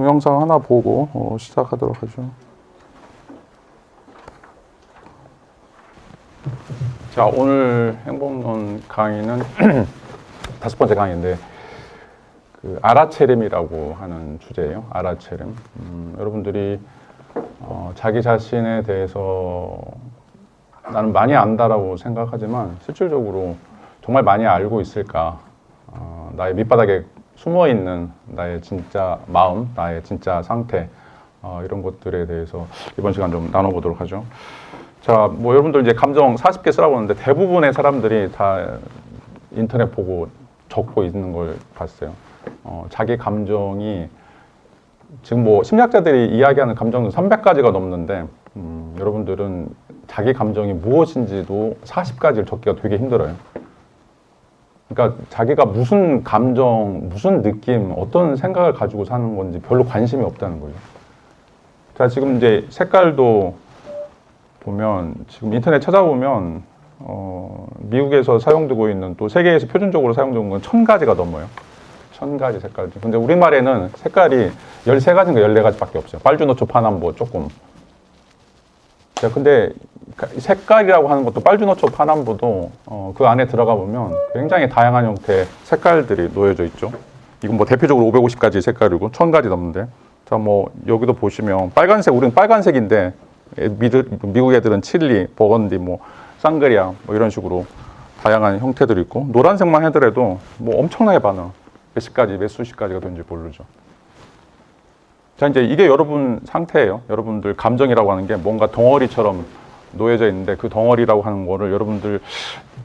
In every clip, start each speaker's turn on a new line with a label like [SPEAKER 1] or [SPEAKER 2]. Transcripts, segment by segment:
[SPEAKER 1] 동영상 하나 보고 시작하도록 하죠. 자, 오늘 행복론 강의는 5번째 강의인데 알아차림이라고 하는 주제예요. 알아차림. 여러분들이 자기 자신에 대해서 나는 많이 안다라고 생각하지만 실질적으로 정말 많이 알고 있을까? 나의 밑바닥에 숨어있는 나의 진짜 마음, 나의 진짜 상태, 이런 것들에 대해서 이번 시간 좀 나눠보도록 하죠. 자, 뭐 여러분들 이제 감정 40개 쓰라고 하는데 대부분의 사람들이 다 인터넷 보고 적고 있는 걸 봤어요. 자기 감정이 지금 뭐 심리학자들이 이야기하는 감정은 300가지가 넘는데 여러분들은 자기 감정이 무엇인지도 40가지를 적기가 되게 힘들어요. 그러니까 자기가 무슨 감정, 무슨 느낌, 어떤 생각을 가지고 사는 건지 별로 관심이 없다는 거예요. 자, 지금 이제 색깔도 보면 지금 인터넷 찾아보면 미국에서 사용되고 있는 또 세계에서 표준적으로 사용되는 건 1000가지가 넘어요. 1000가지 색깔. 근데 우리말에는 색깔이 13가지인가 14가지밖에 없어요. 빨주노초 파남보 조금. 자, 근데 색깔이라고 하는 것도 빨주노초 파남보도 그 안에 들어가 보면 굉장히 다양한 형태의 색깔들이 놓여져 있죠. 이건 뭐 대표적으로 550가지 색깔이고 1000가지 넘는데. 자, 뭐 여기도 보시면 빨간색, 우리는 빨간색인데 미국 애들은 칠리, 버건디, 뭐 쌍그리아 뭐 이런 식으로 다양한 형태들이 있고 노란색만 하더라도 뭐 엄청나게 많아. 몇십 가지, 몇 수십 가지가 되는지 모르죠. 자, 이제 이게 여러분 상태예요. 여러분들 감정이라고 하는 게 뭔가 덩어리처럼 놓여져 있는데 그 덩어리라고 하는 거를 여러분들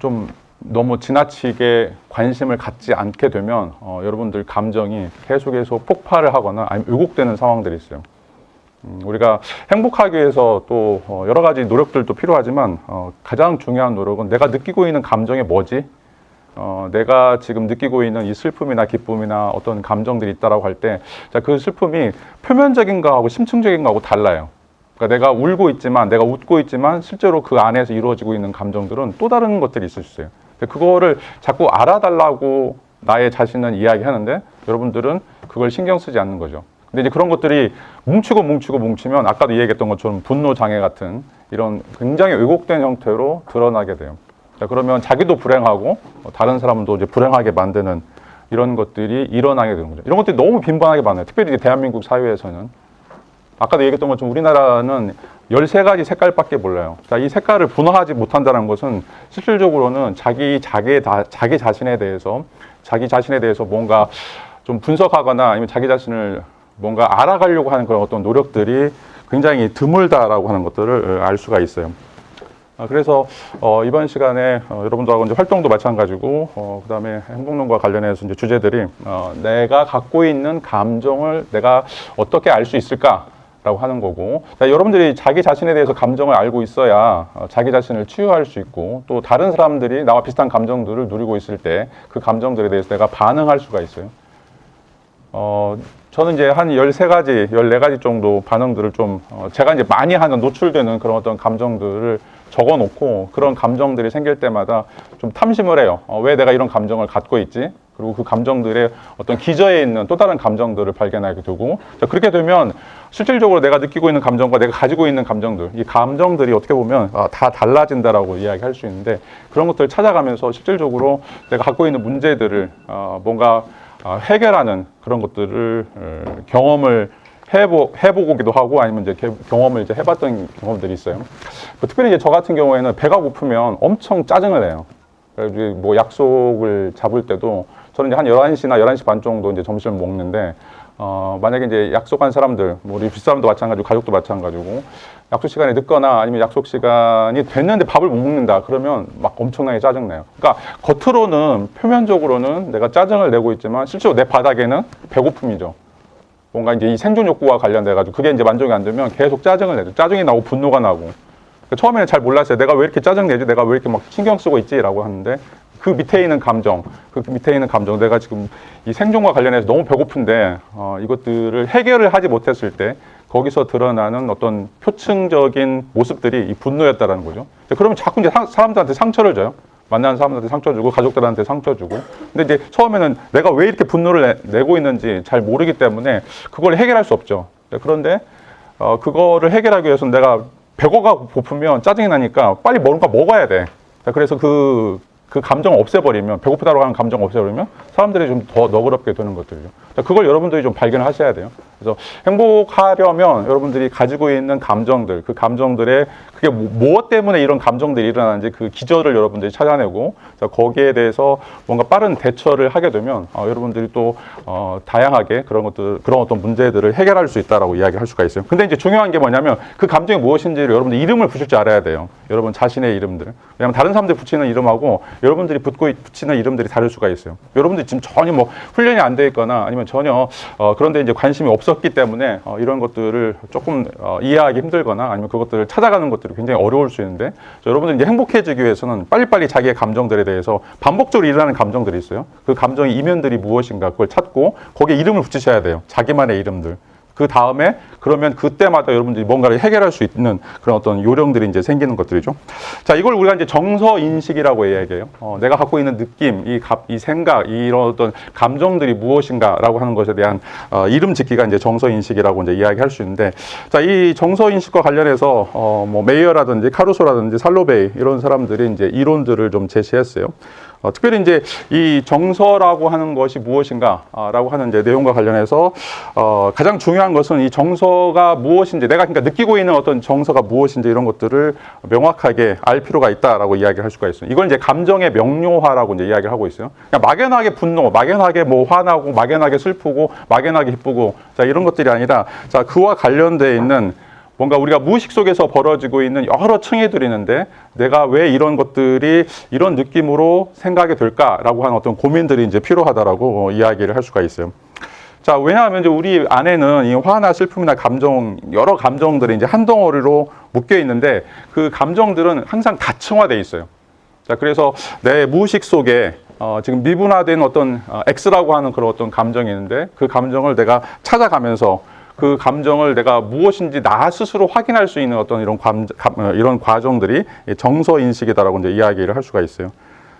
[SPEAKER 1] 좀 너무 지나치게 관심을 갖지 않게 되면 여러분들 감정이 계속해서 폭발을 하거나 아니면 왜곡되는 상황들이 있어요. 우리가 행복하기 위해서 또 여러 가지 노력들도 필요하지만 가장 중요한 노력은 내가 느끼고 있는 감정이 뭐지? 내가 지금 느끼고 있는 이 슬픔이나 기쁨이나 어떤 감정들이 있다라고 할 때, 자, 그 슬픔이 표면적인 거하고 심층적인 거하고 달라요. 그러니까 내가 울고 있지만, 내가 웃고 있지만, 실제로 그 안에서 이루어지고 있는 감정들은 또 다른 것들이 있을 수 있어요. 그거를 자꾸 알아달라고 나의 자신은 이야기하는데, 여러분들은 그걸 신경 쓰지 않는 거죠. 근데 이제 그런 것들이 뭉치면, 아까도 얘기했던 것처럼 분노 장애 같은 이런 굉장히 왜곡된 형태로 드러나게 돼요. 자, 그러면 자기도 불행하고 다른 사람도 이제 불행하게 만드는 이런 것들이 일어나게 되는 거죠. 이런 것들이 너무 빈번하게 많아요. 특별히 이제 대한민국 사회에서는. 아까도 얘기했던 것처럼 우리나라는 13가지 색깔밖에 몰라요. 자, 이 색깔을 분화하지 못한다는 것은 실질적으로는 자기 자신에 대해서 뭔가 좀 분석하거나 아니면 자기 자신을 뭔가 알아가려고 하는 그런 어떤 노력들이 굉장히 드물다라고 하는 것들을 알 수가 있어요. 그래서 이번 시간에 여러분들하고 이제 활동도 마찬가지고 그 다음에 행복론과 관련해서 이제 주제들이 내가 갖고 있는 감정을 내가 어떻게 알 수 있을까라고 하는 거고, 자, 여러분들이 자기 자신에 대해서 감정을 알고 있어야 자기 자신을 치유할 수 있고 또 다른 사람들이 나와 비슷한 감정들을 누리고 있을 때 그 감정들에 대해서 내가 반응할 수가 있어요. 저는 이제 한 13가지, 14가지 정도 반응들을 좀 제가 이제 많이 하는 노출되는 그런 어떤 감정들을 적어 놓고 그런 감정들이 생길 때마다 좀 탐심을 해요. 왜 내가 이런 감정을 갖고 있지? 그리고 그 감정들의 어떤 기저에 있는 또 다른 감정들을 발견하게 되고, 자, 그렇게 되면 실질적으로 내가 느끼고 있는 감정과 내가 가지고 있는 감정들, 이 감정들이 어떻게 보면 다 달라진다라고 이야기할 수 있는데 그런 것들을 찾아가면서 실질적으로 내가 갖고 있는 문제들을 뭔가 해결하는 그런 것들을 경험을 해보기도 하고 아니면 이제 경험을 이제 해봤던 경험들이 있어요. 특별히 이제 저 같은 경우에는 배가 고프면 엄청 짜증을 내요. 그래서 뭐 약속을 잡을 때도 저는 이제 한 11시나 11시 반 정도 이제 점심을 먹는데 만약에 이제 약속한 사람들, 뭐 우리 윗사람도 마찬가지고 가족도 마찬가지고 약속 시간에 늦거나 아니면 약속 시간이 됐는데 밥을 못 먹는다 그러면 막 엄청나게 짜증나요. 그러니까 겉으로는 표면적으로는 내가 짜증을 내고 있지만 실제로 내 바닥에는 배고픔이죠. 뭔가 이제 이 생존 욕구와 관련돼가지고 그게 이제 만족이 안 되면 계속 짜증을 내죠. 짜증이 나고 분노가 나고. 그러니까 처음에는 잘 몰랐어요. 내가 왜 이렇게 짜증 내지? 내가 왜 이렇게 막 신경 쓰고 있지?라고 하는데 그 밑에 있는 감정, 내가 지금 이 생존과 관련해서 너무 배고픈데 이것들을 해결을 하지 못했을 때 거기서 드러나는 어떤 표층적인 모습들이 이 분노였다라는 거죠. 그러면 자꾸 이제 사람들한테 상처를 줘요. 만나는 사람들한테 상처 주고 가족들한테 상처 주고. 근데 이제 처음에는 내가 왜 이렇게 분노를 내고 있는지 잘 모르기 때문에 그걸 해결할 수 없죠. 그런데 그거를 해결하기 위해서는 내가 배고가 고프면 짜증이 나니까 빨리 뭔가 먹어야 돼. 그래서 그 감정을 없애버리면, 배고프다고 하는 감정을 없애버리면 사람들이 좀 더 너그럽게 되는 것들이죠. 그걸 여러분들이 좀 발견하셔야 돼요. 그래서 행복하려면 여러분들이 가지고 있는 감정들, 그 감정들의 그게 무엇 때문에 이런 감정들이 일어나는지 그 기저를 여러분들이 찾아내고, 거기에 대해서 뭔가 빠른 대처를 하게 되면 여러분들이 또 다양하게 그런 어떤 문제들을 해결할 수 있다라고 이야기할 수가 있어요. 근데 이제 중요한 게 뭐냐면 그 감정이 무엇인지를 여러분들 이름을 붙일 줄 알아야 돼요. 여러분 자신의 이름들. 왜냐하면 다른 사람들이 붙이는 이름하고 여러분들이 붙이는 이름들이 다를 수가 있어요. 여러분들이 지금 전혀 뭐 훈련이 안 돼 있거나 아니면 전혀 그런데 이제 관심이 없었기 때문에 이런 것들을 조금 이해하기 힘들거나 아니면 그것들을 찾아가는 것들이 굉장히 어려울 수 있는데, 여러분들이 이제 행복해지기 위해서는 빨리빨리 자기의 감정들에 대해서 반복적으로 일어나는 감정들이 있어요. 그 감정의 이면들이 무엇인가 그걸 찾고 거기에 이름을 붙이셔야 돼요. 자기만의 이름들. 그 다음에 그러면 그때마다 여러분들이 뭔가를 해결할 수 있는 그런 어떤 요령들이 이제 생기는 것들이죠. 자, 이걸 우리가 이제 정서 인식이라고 이야기해요. 내가 갖고 있는 느낌, 이 생각, 이런 어떤 감정들이 무엇인가라고 하는 것에 대한 이름 짓기가 이제 정서 인식이라고 이제 이야기할 수 있는데, 자, 이 정서 인식과 관련해서 뭐 메이어라든지 카루소라든지 살로베이 이런 사람들이 이제 이론들을 좀 제시했어요. 특별히 이제 이 정서라고 하는 것이 무엇인가라고 하는 이제 내용과 관련해서 가장 중요한 것은 이 정서가 무엇인지, 내가 그러니까 느끼고 있는 어떤 정서가 무엇인지 이런 것들을 명확하게 알 필요가 있다라고 이야기를 할 수가 있어요. 이걸 이제 감정의 명료화라고 이제 이야기를 하고 있어요. 그러니까 막연하게 분노, 막연하게 뭐 화나고, 막연하게 슬프고, 막연하게 기쁘고, 자, 이런 것들이 아니라, 자, 그와 관련되어 있는 뭔가 우리가 무의식 속에서 벌어지고 있는 여러 층이들이 있는데, 내가 왜 이런 것들이 이런 느낌으로 생각이 될까라고 하는 어떤 고민들이 이제 필요하다라고 이야기를 할 수가 있어요. 자, 왜냐하면 이제 우리 안에는 이 화나 슬픔이나 감정, 여러 감정들이 이제 한 덩어리로 묶여 있는데, 그 감정들은 항상 다층화되어 있어요. 자, 그래서 내 무의식 속에 지금 미분화된 어떤 X라고 하는 그런 어떤 감정이 있는데, 그 감정을 내가 찾아가면서 그 감정을 내가 무엇인지 나 스스로 확인할 수 있는 어떤 이런 과정들이 정서 인식이다라고 이제 이야기를 할 수가 있어요.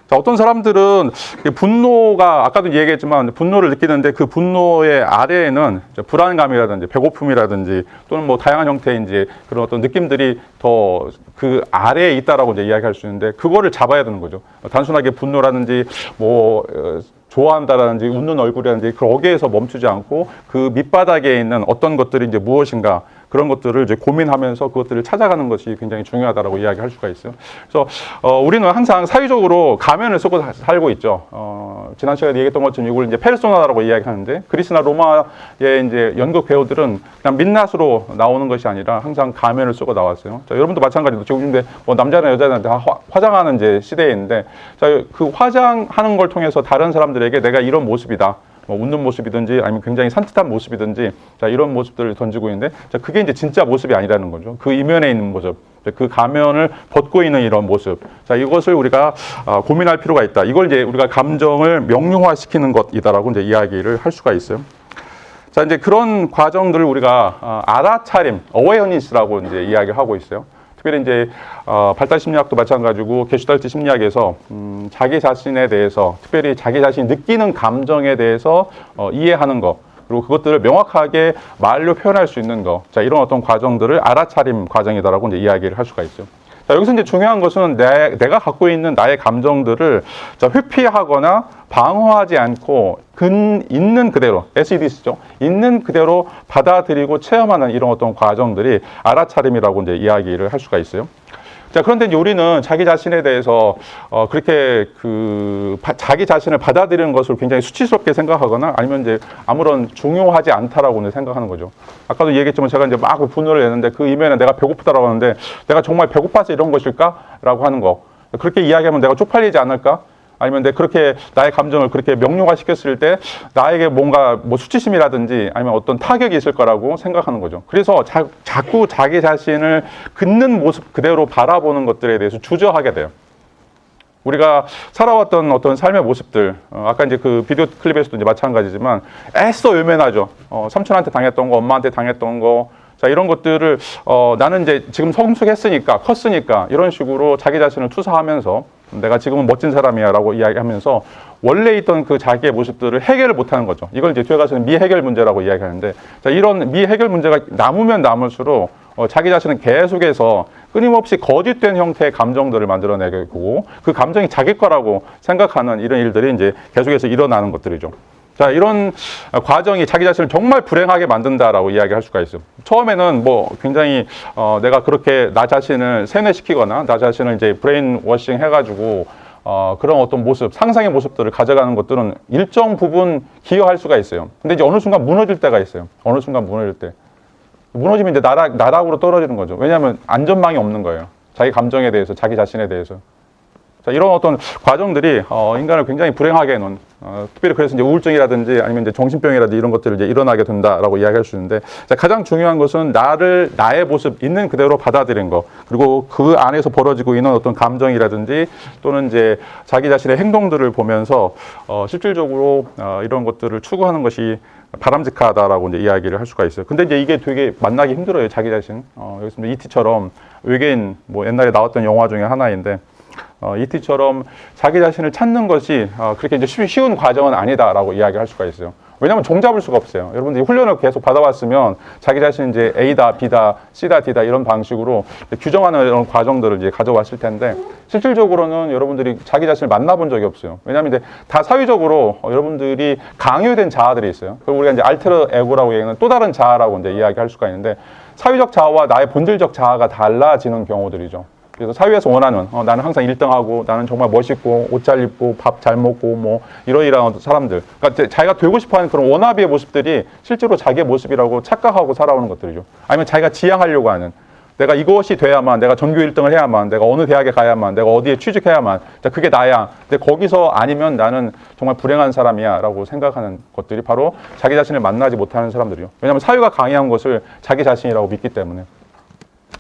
[SPEAKER 1] 자, 어떤 사람들은 분노가, 아까도 얘기했지만 분노를 느끼는데 그 분노의 아래에는 불안감이라든지 배고픔이라든지 또는 뭐 다양한 형태의 이제 그런 어떤 느낌들이 더 그 아래에 있다라고 이제 이야기할 수 있는데, 그거를 잡아야 되는 거죠. 단순하게 분노라든지 뭐 좋아한다라든지 웃는 얼굴이라든지 거기에서 멈추지 않고 그 밑바닥에 있는 어떤 것들이 이제 무엇인가, 그런 것들을 이제 고민하면서 그것들을 찾아가는 것이 굉장히 중요하다라고 이야기할 수가 있어요. 그래서 우리는 항상 사회적으로 가면을 쓰고 살고 있죠. 지난 시간에 얘기했던 것처럼 이걸 이제 페르소나라고 이야기하는데, 그리스나 로마의 이제 연극 배우들은 그냥 민낯으로 나오는 것이 아니라 항상 가면을 쓰고 나왔어요. 자, 여러분도 마찬가지로 지금 근데 뭐 남자나 여자나 다 화장하는 이제 시대에 있는데, 자, 그 화장하는 걸 통해서 다른 사람들에게 내가 이런 모습이다, 뭐 웃는 모습이든지 아니면 굉장히 산뜻한 모습이든지, 자, 이런 모습들을 던지고 있는데, 자, 그게 이제 진짜 모습이 아니라는 거죠. 그 이면에 있는 모습, 그 가면을 벗고 있는 이런 모습, 자, 이것을 우리가 고민할 필요가 있다. 이걸 이제 우리가 감정을 명료화시키는 것이다라고 이제 이야기를 할 수가 있어요. 자, 이제 그런 과정들을 우리가 알아차림, 어웨어니스라고 이제 이야기를 하고 있어요. 특별히 이제 발달 심리학도 마찬가지고 게슈탈트 심리학에서 자기 자신에 대해서, 특별히 자기 자신이 느끼는 감정에 대해서 이해하는 것, 그리고 그것들을 명확하게 말로 표현할 수 있는 것, 자, 이런 어떤 과정들을 알아차림 과정이다라고 이제 이야기를 할 수가 있어요. 자, 여기서 이제 중요한 것은 내가 갖고 있는 나의 감정들을, 자, 회피하거나 방어하지 않고 있는 그대로, SEDS죠. 있는 그대로 받아들이고 체험하는 이런 어떤 과정들이 알아차림이라고 이제 이야기를 할 수가 있어요. 자, 그런데 이제 우리는 자기 자신에 대해서 그렇게 자기 자신을 받아들이는 것을 굉장히 수치스럽게 생각하거나 아니면 이제 아무런 중요하지 않다라고 생각하는 거죠. 아까도 얘기했지만 제가 이제 막 분노를 내는데 그 이면에 내가 배고프다라고 하는데, 내가 정말 배고파서 이런 것일까라고 하는 거, 그렇게 이야기하면 내가 쪽팔리지 않을까? 아니면 그렇게 나의 감정을 그렇게 명료화 시켰을 때 나에게 뭔가 뭐 수치심이라든지 아니면 어떤 타격이 있을 거라고 생각하는 거죠. 그래서 자꾸 자기 자신을 긋는 모습 그대로 바라보는 것들에 대해서 주저하게 돼요. 우리가 살아왔던 어떤 삶의 모습들, 아까 이제 그 비디오 클립에서도 이제 마찬가지지만 애써 외면하죠. 삼촌한테 당했던 거, 엄마한테 당했던 거, 자, 이런 것들을 나는 이제 지금 성숙했으니까, 컸으니까 이런 식으로 자기 자신을 투사하면서 내가 지금은 멋진 사람이야라고 이야기하면서 원래 있던 그 자기의 모습들을 해결을 못하는 거죠. 이걸 이제 뒤에 가서는 미해결 문제라고 이야기하는데, 자, 이런 미해결 문제가 남으면 남을수록 자기 자신은 계속해서 끊임없이 거짓된 형태의 감정들을 만들어내고 그 감정이 자기 거라고 생각하는 이런 일들이 이제 계속해서 일어나는 것들이죠. 자, 이런 과정이 자기 자신을 정말 불행하게 만든다라고 이야기할 수가 있어요. 처음에는 뭐 굉장히 내가 그렇게 나 자신을 세뇌시키거나 나 자신을 이제 브레인 워싱 해가지고 그런 어떤 모습, 상상의 모습들을 가져가는 것들은 일정 부분 기여할 수가 있어요. 근데 이제 어느 순간 무너질 때가 있어요. 어느 순간 무너질 때. 무너지면 이제 나락으로 떨어지는 거죠. 왜냐하면 안전망이 없는 거예요. 자기 감정에 대해서, 자기 자신에 대해서. 자, 이런 어떤 과정들이 인간을 굉장히 불행하게 해놓은, 특별히 그래서 이제 우울증이라든지 아니면 이제 정신병이라든지 이런 것들을 이제 일어나게 된다라고 이야기할 수 있는데, 자, 가장 중요한 것은 나의 모습 있는 그대로 받아들인 거, 그리고 그 안에서 벌어지고 있는 어떤 감정이라든지 또는 이제 자기 자신의 행동들을 보면서 실질적으로 이런 것들을 추구하는 것이 바람직하다라고 이제 이야기를 할 수가 있어요. 근데 이제 이게 되게 만나기 힘들어요, 자기 자신. 여기서 E.T.처럼 외계인, 뭐 옛날에 나왔던 영화 중에 하나인데, E.T.처럼 자기 자신을 찾는 것이 그렇게 이제 쉬운 과정은 아니다라고 이야기할 수가 있어요. 왜냐하면 종잡을 수가 없어요. 여러분들이 훈련을 계속 받아왔으면 자기 자신 이제 A다, B다, C다, D다 이런 방식으로 규정하는 이런 과정들을 이제 가져왔을 텐데, 실질적으로는 여러분들이 자기 자신을 만나본 적이 없어요. 왜냐하면 이제 다 사회적으로 여러분들이 강요된 자아들이 있어요. 그리고 우리가 이제 알테르 에고라고 얘기하는 또 다른 자아라고 이제 이야기할 수가 있는데, 사회적 자아와 나의 본질적 자아가 달라지는 경우들이죠. 그래서 사회에서 원하는 나는 항상 1등하고 나는 정말 멋있고 옷 잘 입고 밥 잘 먹고 뭐 이러이러한 사람들, 그러니까 자기가 되고 싶어하는 그런 워너비의 모습들이 실제로 자기의 모습이라고 착각하고 살아오는 것들이죠. 아니면 자기가 지향하려고 하는, 내가 이것이 돼야만, 내가 전교 1등을 해야만, 내가 어느 대학에 가야만, 내가 어디에 취직해야만, 자, 그게 나야. 근데 거기서 아니면 나는 정말 불행한 사람이야 라고 생각하는 것들이 바로 자기 자신을 만나지 못하는 사람들이요. 왜냐하면 사회가 강요한 것을 자기 자신이라고 믿기 때문에.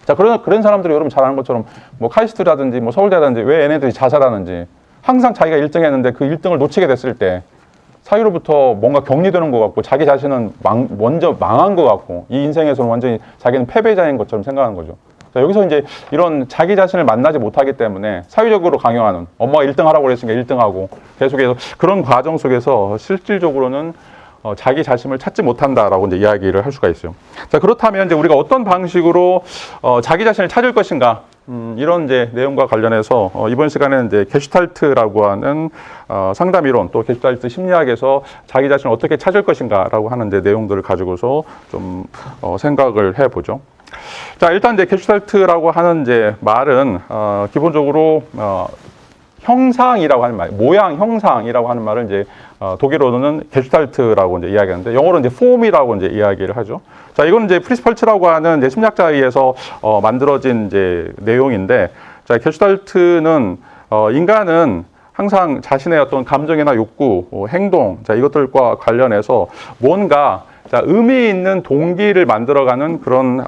[SPEAKER 1] 자, 그런 사람들이 여러분 잘 아는 것처럼 뭐 카이스트라든지 뭐 서울대라든지 왜 얘네들이 자살하는지, 항상 자기가 1등 했는데 그 1등을 놓치게 됐을 때 사회로부터 뭔가 격리되는 것 같고 자기 자신은 먼저 망한 것 같고 이 인생에서는 완전히 자기는 패배자인 것처럼 생각하는 거죠. 자, 여기서 이제 이런 자기 자신을 만나지 못하기 때문에 사회적으로 강요하는, 엄마가 1등 하라고 그랬으니까 1등하고 계속해서 그런 과정 속에서 실질적으로는 자기 자신을 찾지 못한다라고 이제 이야기를 할 수가 있어요. 자, 그렇다면 이제 우리가 어떤 방식으로 자기 자신을 찾을 것인가, 이런 이제 내용과 관련해서 이번 시간에는 이제 게슈탈트라고 하는 상담 이론, 또 게슈탈트 심리학에서 자기 자신을 어떻게 찾을 것인가라고 하는 이제 내용들을 가지고서 좀 생각을 해보죠. 자, 일단 이제 게슈탈트라고 하는 이제 말은 기본적으로 형상이라고 하는 말, 모양 형상이라고 하는 말을 이제 독일어로는 게슈탈트라고 이제 이야기하는데, 영어로는 이제 폼이라고 이제 이야기를 하죠. 자, 이거는 이제 프리츠 펄츠라고 하는 이제 심리학자에 의해서 만들어진 이제 내용인데, 자, 게슈탈트는 인간은 항상 자신의 어떤 감정이나 욕구, 행동, 자, 이것들과 관련해서 뭔가 자, 의미 있는 동기를 만들어가는 그런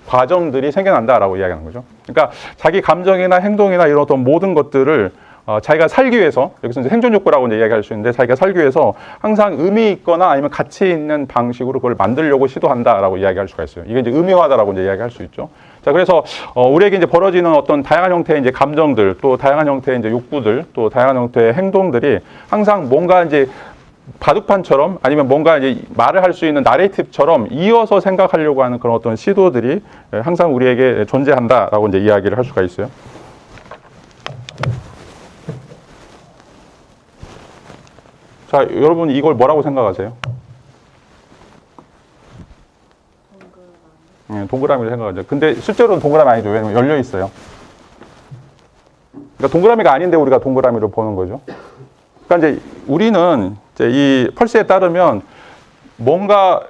[SPEAKER 1] 과정들이 생겨난다라고 이야기하는 거죠. 그러니까 자기 감정이나 행동이나 이런 어떤 모든 것들을 자기가 살기 위해서, 여기서 이제 생존 욕구라고 이제 이야기할 수 있는데, 자기가 살기 위해서 항상 의미 있거나 아니면 가치 있는 방식으로 그걸 만들려고 시도한다라고 이야기할 수가 있어요. 이게 이제 의미화다라고 이제 이야기할 수 있죠. 자, 그래서 우리에게 이제 벌어지는 어떤 다양한 형태의 이제 감정들, 또 다양한 형태의 이제 욕구들, 또 다양한 형태의 행동들이 항상 뭔가 이제 바둑판처럼 아니면 뭔가 이제 말을 할 수 있는 나레이티브처럼 이어서 생각하려고 하는 그런 어떤 시도들이 항상 우리에게 존재한다라고 이제 이야기를 할 수가 있어요. 자, 여러분 이걸 뭐라고 생각하세요? 동그라미를 생각하죠. 근데 실제로는 동그라미 아니죠. 왜냐면 열려 있어요. 그러니까 동그라미가 아닌데 우리가 동그라미로 보는 거죠. 그러니까 이제 우리는 이제 이 펄스에 따르면 뭔가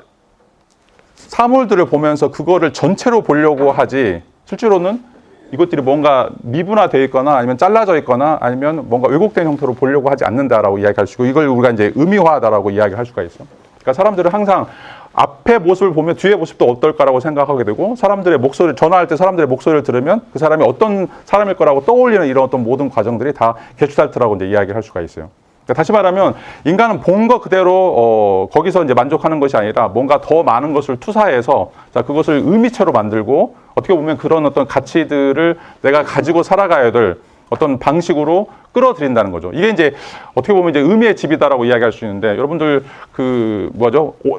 [SPEAKER 1] 사물들을 보면서 그거를 전체로 보려고 하지, 실제로는 이것들이 뭔가 미분화되어 있거나 아니면 잘라져 있거나 아니면 뭔가 왜곡된 형태로 보려고 하지 않는다라고 이야기할 수 있고, 이걸 우리가 이제 의미화다라고 이야기할 수가 있어요. 그러니까 사람들은 항상 앞에 모습을 보면 뒤에 모습도 어떨까라고 생각하게 되고, 사람들의 목소리, 전화할 때 사람들의 목소리를 들으면 그 사람이 어떤 사람일 거라고 떠올리는 이런 어떤 모든 과정들이 다 게슈탈트라고 이제 이야기를 할 수가 있어요. 그러니까 다시 말하면 인간은 본 거 그대로 거기서 이제 만족하는 것이 아니라 뭔가 더 많은 것을 투사해서 자, 그것을 의미체로 만들고, 어떻게 보면 그런 어떤 가치들을 내가 가지고 살아가야 될 어떤 방식으로 끌어들인다는 거죠. 이게 이제 어떻게 보면 이제 의미의 집이다라고 이야기할 수 있는데, 여러분들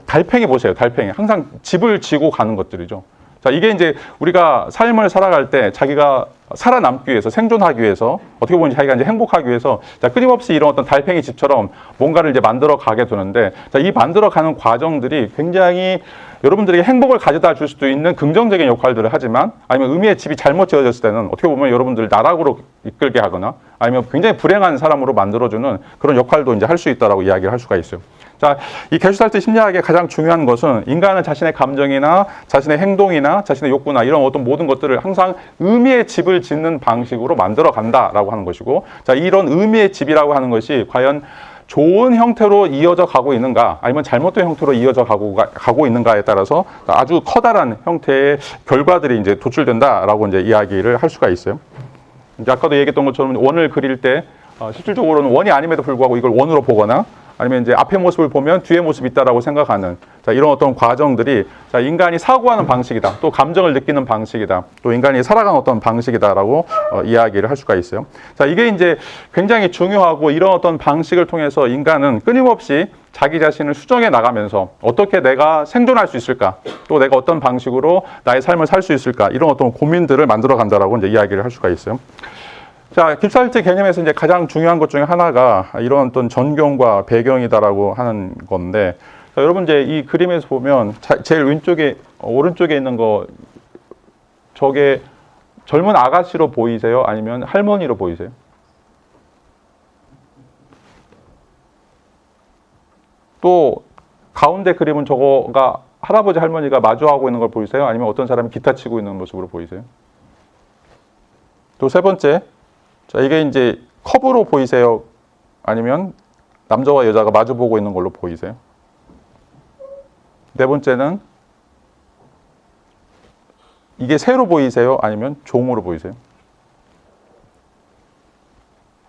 [SPEAKER 1] 달팽이 보세요. 달팽이. 항상 집을 지고 가는 것들이죠. 자, 이게 이제 우리가 삶을 살아갈 때 자기가 살아남기 위해서, 생존하기 위해서, 어떻게 보면 자기가 이제 행복하기 위해서, 자, 끊임없이 이런 어떤 달팽이 집처럼 뭔가를 이제 만들어 가게 되는데, 자, 이 만들어 가는 과정들이 굉장히 여러분들에게 행복을 가져다 줄 수도 있는 긍정적인 역할들을 하지만, 아니면 의미의 집이 잘못 지어졌을 때는 어떻게 보면 여러분들 나락으로 이끌게 하거나, 아니면 굉장히 불행한 사람으로 만들어주는 그런 역할도 이제 할 수 있다라고 이야기를 할 수가 있어요. 자, 이 게슈탈트 심리학의 가장 중요한 것은 인간은 자신의 감정이나 자신의 행동이나 자신의 욕구나 이런 어떤 모든 것들을 항상 의미의 집을 짓는 방식으로 만들어 간다라고 하는 것이고, 자, 이런 의미의 집이라고 하는 것이 과연 좋은 형태로 이어져 가고 있는가, 아니면 잘못된 형태로 이어져 가고 있는가에 따라서 아주 커다란 형태의 결과들이 이제 도출된다라고 이제 이야기를 할 수가 있어요. 이제 아까도 얘기했던 것처럼 원을 그릴 때 실질적으로는 원이 아님에도 불구하고 이걸 원으로 보거나, 아니면 이제 앞의 모습을 보면 뒤의 모습이 있다라고 생각하는, 자, 이런 어떤 과정들이, 자, 인간이 사고하는 방식이다, 또 감정을 느끼는 방식이다, 또 인간이 살아가는 어떤 방식이다라고 이야기를 할 수가 있어요. 자, 이게 이제 굉장히 중요하고, 이런 어떤 방식을 통해서 인간은 끊임없이 자기 자신을 수정해 나가면서 어떻게 내가 생존할 수 있을까, 또 내가 어떤 방식으로 나의 삶을 살 수 있을까, 이런 어떤 고민들을 만들어 간다라고 이제 이야기를 할 수가 있어요. 자, 게슈탈트 개념에서 이제 가장 중요한 것 중에 하나가 이런 어떤 전경과 배경이다라고 하는 건데, 자, 여러분 이제 이 그림에서 보면 제일 왼쪽에, 오른쪽에 있는 거, 저게 젊은 아가씨로 보이세요? 아니면 할머니로 보이세요? 또 가운데 그림은 저거가 할아버지 할머니가 마주하고 있는 걸 보이세요? 아니면 어떤 사람이 기타 치고 있는 모습으로 보이세요? 또 세 번째, 자, 이게 이제 컵으로 보이세요? 아니면 남자와 여자가 마주보고 있는 걸로 보이세요? 네 번째는 이게 새로 보이세요? 아니면 종으로 보이세요?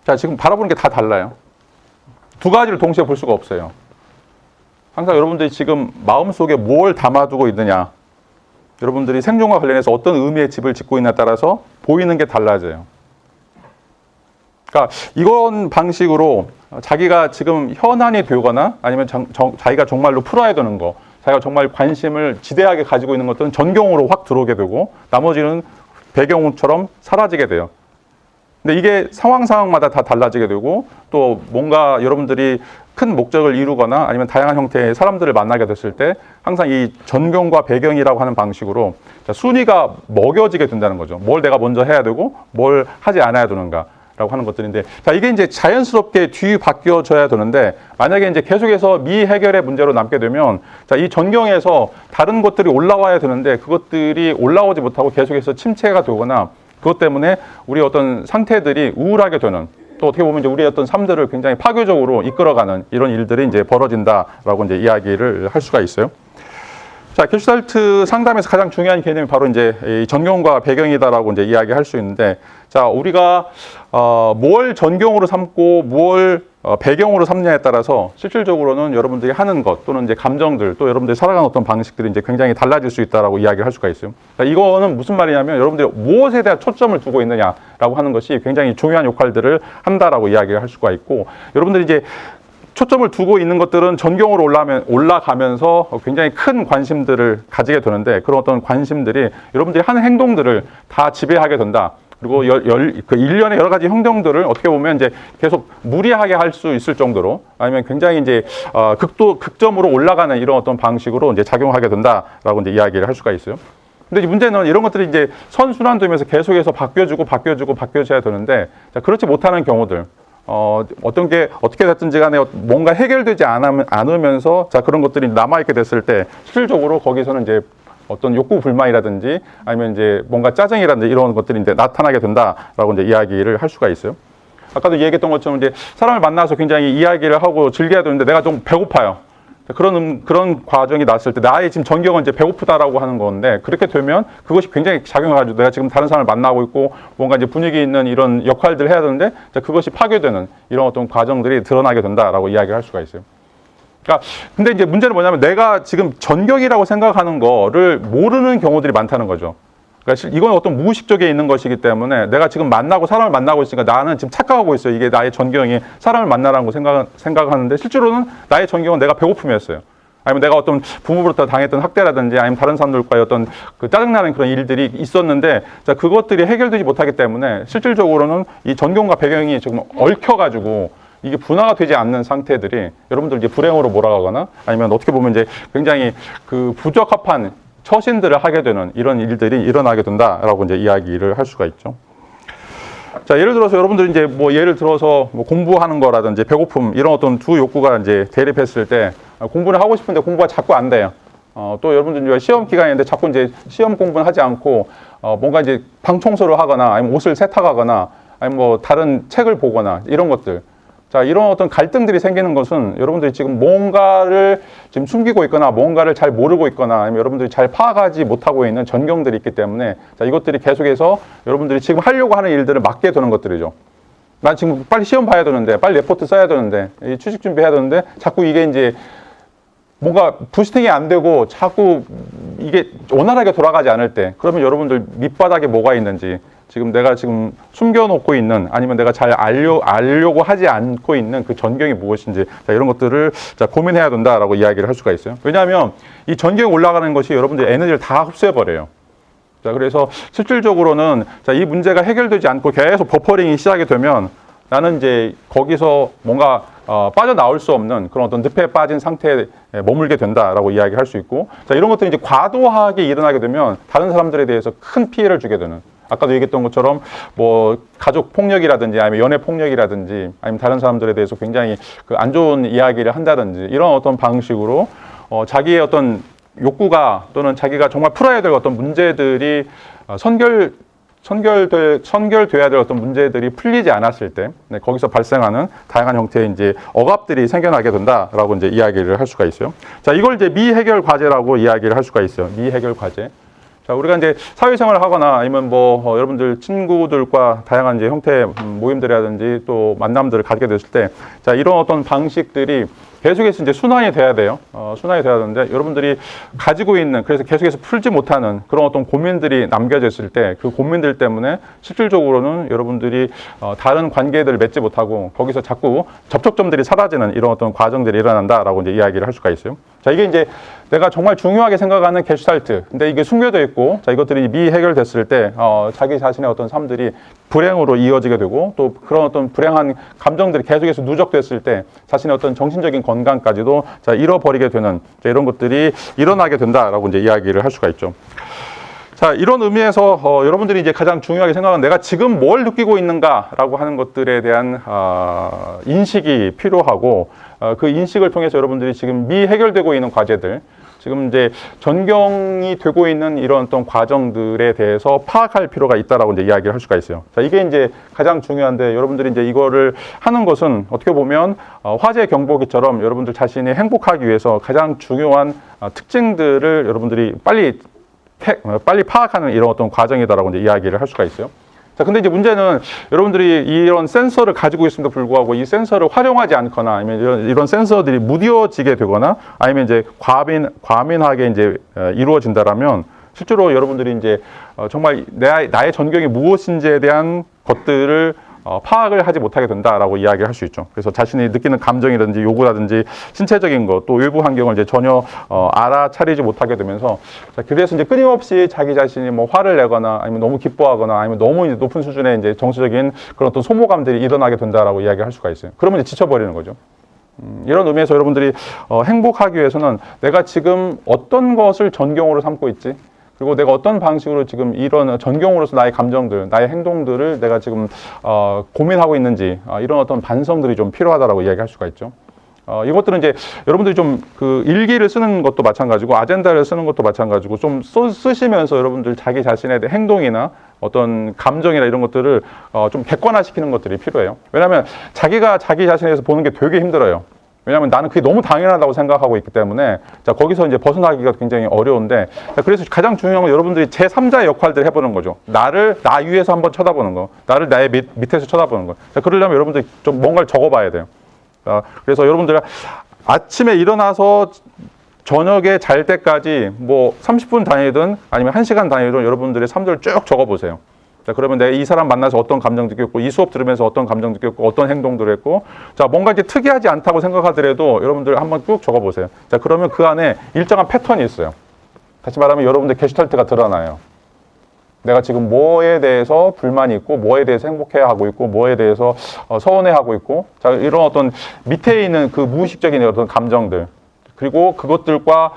[SPEAKER 1] 자, 지금 바라보는 게 다 달라요. 두 가지를 동시에 볼 수가 없어요. 항상 여러분들이 지금 마음속에 뭘 담아두고 있느냐, 여러분들이 생존과 관련해서 어떤 의미의 집을 짓고 있냐에 따라서 보이는 게 달라져요. 그러니까 이런 방식으로 자기가 지금 현안이 되거나, 아니면 자기가 정말로 풀어야 되는 거, 자기가 정말 관심을 지대하게 가지고 있는 것들은 전경으로 확 들어오게 되고, 나머지는 배경처럼 사라지게 돼요. 근데 이게 상황마다 다 달라지게 되고, 또 뭔가 여러분들이 큰 목적을 이루거나 아니면 다양한 형태의 사람들을 만나게 됐을 때 항상 이 전경과 배경이라고 하는 방식으로 순위가 먹여지게 된다는 거죠. 뭘 내가 먼저 해야 되고 뭘 하지 않아야 되는가 라고 하는 것들인데, 자, 이게 이제 자연스럽게 뒤바뀌어져야 되는데, 만약에 이제 계속해서 미해결의 문제로 남게 되면, 자, 이 전경에서 다른 것들이 올라와야 되는데 그것들이 올라오지 못하고 계속해서 침체가 되거나, 그것 때문에 우리 어떤 상태들이 우울하게 되는, 또 어떻게 보면 이제 우리의 어떤 삶들을 굉장히 파괴적으로 이끌어가는 이런 일들이 이제 벌어진다라고 이제 이야기를 할 수가 있어요. 자, 게슈탈트 상담에서 가장 중요한 개념이 바로 이제 이 전경과 배경이다라고 이제 이야기할 수 있는데, 자, 우리가 뭘 전경으로 삼고 뭘 배경으로 삼냐에 따라서 실질적으로는 여러분들이 하는 것, 또는 이제 감정들, 또 여러분들이 살아가는 어떤 방식들이 이제 굉장히 달라질 수 있다라고 이야기를 할 수가 있어요. 자, 이거는 무슨 말이냐면, 여러분들이 무엇에 대한 초점을 두고 있느냐라고 하는 것이 굉장히 중요한 역할들을 한다라고 이야기를 할 수가 있고, 여러분들이 이제 초점을 두고 있는 것들은 전경으로 올라가면서 굉장히 큰 관심들을 가지게 되는데, 그런 어떤 관심들이 여러분들이 하는 행동들을 다 지배하게 된다. 그리고 그 일련의 여러 가지 행동들을 어떻게 보면 이제 계속 무리하게 할 수 있을 정도로, 아니면 굉장히 이제 극점으로 올라가는 이런 어떤 방식으로 이제 작용하게 된다라고 이제 이야기를 할 수가 있어요. 근데 이 문제는 이런 것들이 이제 선순환되면서 계속해서 바뀌어져야 되는데, 자, 그렇지 못하는 경우들, 어떤 게 어떻게 됐든지 간에 뭔가 해결되지 않으면서, 자, 그런 것들이 남아있게 됐을 때 실질적으로 거기서는 이제 어떤 욕구 불만이라든지 아니면 이제 뭔가 짜증이라든지 이런 것들이 이제 나타나게 된다라고 이제 이야기를 할 수가 있어요. 아까도 얘기했던 것처럼 이제 사람을 만나서 굉장히 이야기를 하고 즐겨야 되는데 내가 좀 배고파요. 그런 과정이 났을 때 나의 지금 전경은 이제 배고프다라고 하는 건데, 그렇게 되면 그것이 굉장히 작용해가지고 내가 지금 다른 사람을 만나고 있고 뭔가 이제 분위기 있는 이런 역할들을 해야 되는데, 그것이 파괴되는 이런 어떤 과정들이 드러나게 된다라고 이야기를 할 수가 있어요. 그러니까 근데 이제 문제는 뭐냐면, 내가 지금 전경이라고 생각하는 거를 모르는 경우들이 많다는 거죠. 그러니까 이건 어떤 무의식적에 있는 것이기 때문에 내가 지금 사람을 만나고 있으니까 나는 지금 착각하고 있어요. 이게 나의 전경이 사람을 만나라는 거 생각하는데 실제로는 나의 전경은 내가 배고픔이었어요. 아니면 내가 어떤 부모로부터 당했던 학대라든지 아니면 다른 사람들과의 어떤 그 짜증나는 그런 일들이 있었는데 자, 그것들이 해결되지 못하기 때문에 실질적으로는 이 전경과 배경이 조금 얽혀가지고 이게 분화가 되지 않는 상태들이 여러분들 이제 불행으로 몰아가거나 아니면 어떻게 보면 이제 굉장히 그 부적합한 처신들을 하게 되는 이런 일들이 일어나게 된다라고 이제 이야기를 할 수가 있죠. 자, 예를 들어서 여러분들 이제 예를 들어서 공부하는 거라든지 배고픔 이런 어떤 두 욕구가 이제 대립했을 때 공부를 하고 싶은데 공부가 자꾸 안 돼요. 또 여러분들 이제 시험 기간인데 자꾸 이제 시험 공부는 하지 않고 뭔가 이제 방 청소를 하거나 아니면 옷을 세탁하거나 아니면 다른 책을 보거나 이런 것들. 자, 이런 어떤 갈등들이 생기는 것은 여러분들이 지금 뭔가를 지금 숨기고 있거나 뭔가를 잘 모르고 있거나 아니면 여러분들이 잘 파악하지 못하고 있는 전경들이 있기 때문에 자, 이것들이 계속해서 여러분들이 지금 하려고 하는 일들을 막게 되는 것들이죠. 난 지금 빨리 시험 봐야 되는데, 빨리 레포트 써야 되는데, 취직 준비해야 되는데, 자꾸 이게 이제 뭔가 부스팅이 안 되고 자꾸 이게 원활하게 돌아가지 않을 때, 그러면 여러분들 밑바닥에 뭐가 있는지, 지금 내가 지금 숨겨놓고 있는 아니면 내가 잘 알려고 하지 않고 있는 그 전경이 무엇인지 자, 이런 것들을 자, 고민해야 된다라고 이야기를 할 수가 있어요. 왜냐하면 이 전경이 올라가는 것이 여러분들의 에너지를 다 흡수해버려요. 자, 그래서 실질적으로는 자, 이 문제가 해결되지 않고 계속 버퍼링이 시작이 되면 나는 이제 거기서 뭔가 빠져나올 수 없는 그런 어떤 늪에 빠진 상태에 머물게 된다라고 이야기할 수 있고 자, 이런 것들이 이제 과도하게 일어나게 되면 다른 사람들에 대해서 큰 피해를 주게 되는 아까도 얘기했던 것처럼 가족 폭력이라든지 아니면 연애 폭력이라든지 아니면 다른 사람들에 대해서 굉장히 그 안 좋은 이야기를 한다든지 이런 어떤 방식으로 자기의 어떤 욕구가 또는 자기가 정말 풀어야 될 어떤 문제들이 선결돼야 될 어떤 문제들이 풀리지 않았을 때 거기서 발생하는 다양한 형태의 이제 억압들이 생겨나게 된다라고 이제 이야기를 할 수가 있어요. 자, 이걸 이제 미해결 과제라고 이야기를 할 수가 있어요. 미해결 과제. 자, 우리가 이제 사회생활을 하거나 아니면 여러분들 친구들과 다양한 이제 형태의 모임들이라든지 또 만남들을 가지게 됐을 때, 자, 이런 어떤 방식들이 계속해서 이제 순환이 돼야 돼요. 순환이 돼야 되는데, 여러분들이 가지고 있는, 그래서 계속해서 풀지 못하는 그런 어떤 고민들이 남겨졌을 때, 그 고민들 때문에 실질적으로는 여러분들이 다른 관계들을 맺지 못하고, 거기서 자꾸 접촉점들이 사라지는 이런 어떤 과정들이 일어난다라고 이제 이야기를 할 수가 있어요. 자, 이게 이제 내가 정말 중요하게 생각하는 게슈탈트. 근데 이게 숨겨져 있고, 자, 이것들이 미해결됐을 때, 자기 자신의 어떤 삶들이 불행으로 이어지게 되고, 또 그런 어떤 불행한 감정들이 계속해서 누적됐을 때, 자신의 어떤 정신적인 건강까지도 자, 잃어버리게 되는 자, 이런 것들이 일어나게 된다라고 이제 이야기를 할 수가 있죠. 자, 이런 의미에서 여러분들이 이제 가장 중요하게 생각하는 내가 지금 뭘 느끼고 있는가라고 하는 것들에 대한 인식이 필요하고 그 인식을 통해서 여러분들이 지금 미해결되고 있는 과제들 지금 이제 전경이 되고 있는 이런 어떤 과정들에 대해서 파악할 필요가 있다라고 이제 이야기를 할 수가 있어요. 자, 이게 이제 가장 중요한데 여러분들이 이제 이거를 하는 것은 어떻게 보면 화재 경보기처럼 여러분들 자신이 행복하기 위해서 가장 중요한 특징들을 여러분들이 빨리 파악하는 이런 어떤 과정이다라고 이제 이야기를 할 수가 있어요. 자, 근데 이제 문제는 여러분들이 이런 센서를 가지고 있음에도 불구하고 이 센서를 활용하지 않거나 아니면 이런 센서들이 무뎌지게 되거나 아니면 이제 과민하게 이제 이루어진다라면 실제로 여러분들이 이제 정말 나의 전경이 무엇인지에 대한 것들을 파악을 하지 못하게 된다라고 이야기를 할 수 있죠. 그래서 자신이 느끼는 감정이라든지 요구라든지 신체적인 것, 또 외부 환경을 이제 전혀 알아차리지 못하게 되면서 자, 그래서 이제 끊임없이 자기 자신이 화를 내거나 아니면 너무 기뻐하거나 아니면 너무 이제 높은 수준의 이제 정서적인 그런 어떤 소모감들이 일어나게 된다라고 이야기할 수가 있어요. 그러면 이제 지쳐버리는 거죠. 이런 의미에서 여러분들이 행복하기 위해서는 내가 지금 어떤 것을 전경으로 삼고 있지? 그리고 내가 어떤 방식으로 지금 이런 전경으로서 나의 감정들, 나의 행동들을 내가 지금 고민하고 있는지 이런 어떤 반성들이 좀 필요하다라고 이야기할 수가 있죠. 이것들은 이제 여러분들이 좀 그 일기를 쓰는 것도 마찬가지고 아젠다를 쓰는 것도 마찬가지고 좀 쓰시면서 여러분들 자기 자신의 행동이나 어떤 감정이나 이런 것들을 좀 객관화시키는 것들이 필요해요. 왜냐하면 자기가 자기 자신에 대해서 보는 게 되게 힘들어요. 왜냐하면 나는 그게 너무 당연하다고 생각하고 있기 때문에 자, 거기서 이제 벗어나기가 굉장히 어려운데 자, 그래서 가장 중요한 건 여러분들이 제3자의 역할들을 해보는 거죠. 나 위에서 한번 쳐다보는 거, 나를 나의 밑에서 쳐다보는 거. 자, 그러려면 여러분들이 좀 뭔가를 적어봐야 돼요. 그래서 여러분들 아침에 일어나서 저녁에 잘 때까지 뭐 30분 단위든 아니면 1시간 단위든 여러분들의 삶들을 쭉 적어보세요. 자, 그러면 내가 이 사람 만나서 어떤 감정 느꼈고, 이 수업 들으면서 어떤 감정 느꼈고, 어떤 행동들을 했고, 자, 뭔가 이제 특이하지 않다고 생각하더라도 여러분들 한번 쭉 적어보세요. 자, 그러면 그 안에 일정한 패턴이 있어요. 다시 말하면 여러분들 게슈탈트가 드러나요. 내가 지금 뭐에 대해서 불만이 있고, 뭐에 대해서 행복해하고 있고, 뭐에 대해서 서운해하고 있고, 자, 이런 어떤 밑에 있는 그 무의식적인 어떤 감정들, 그리고 그것들과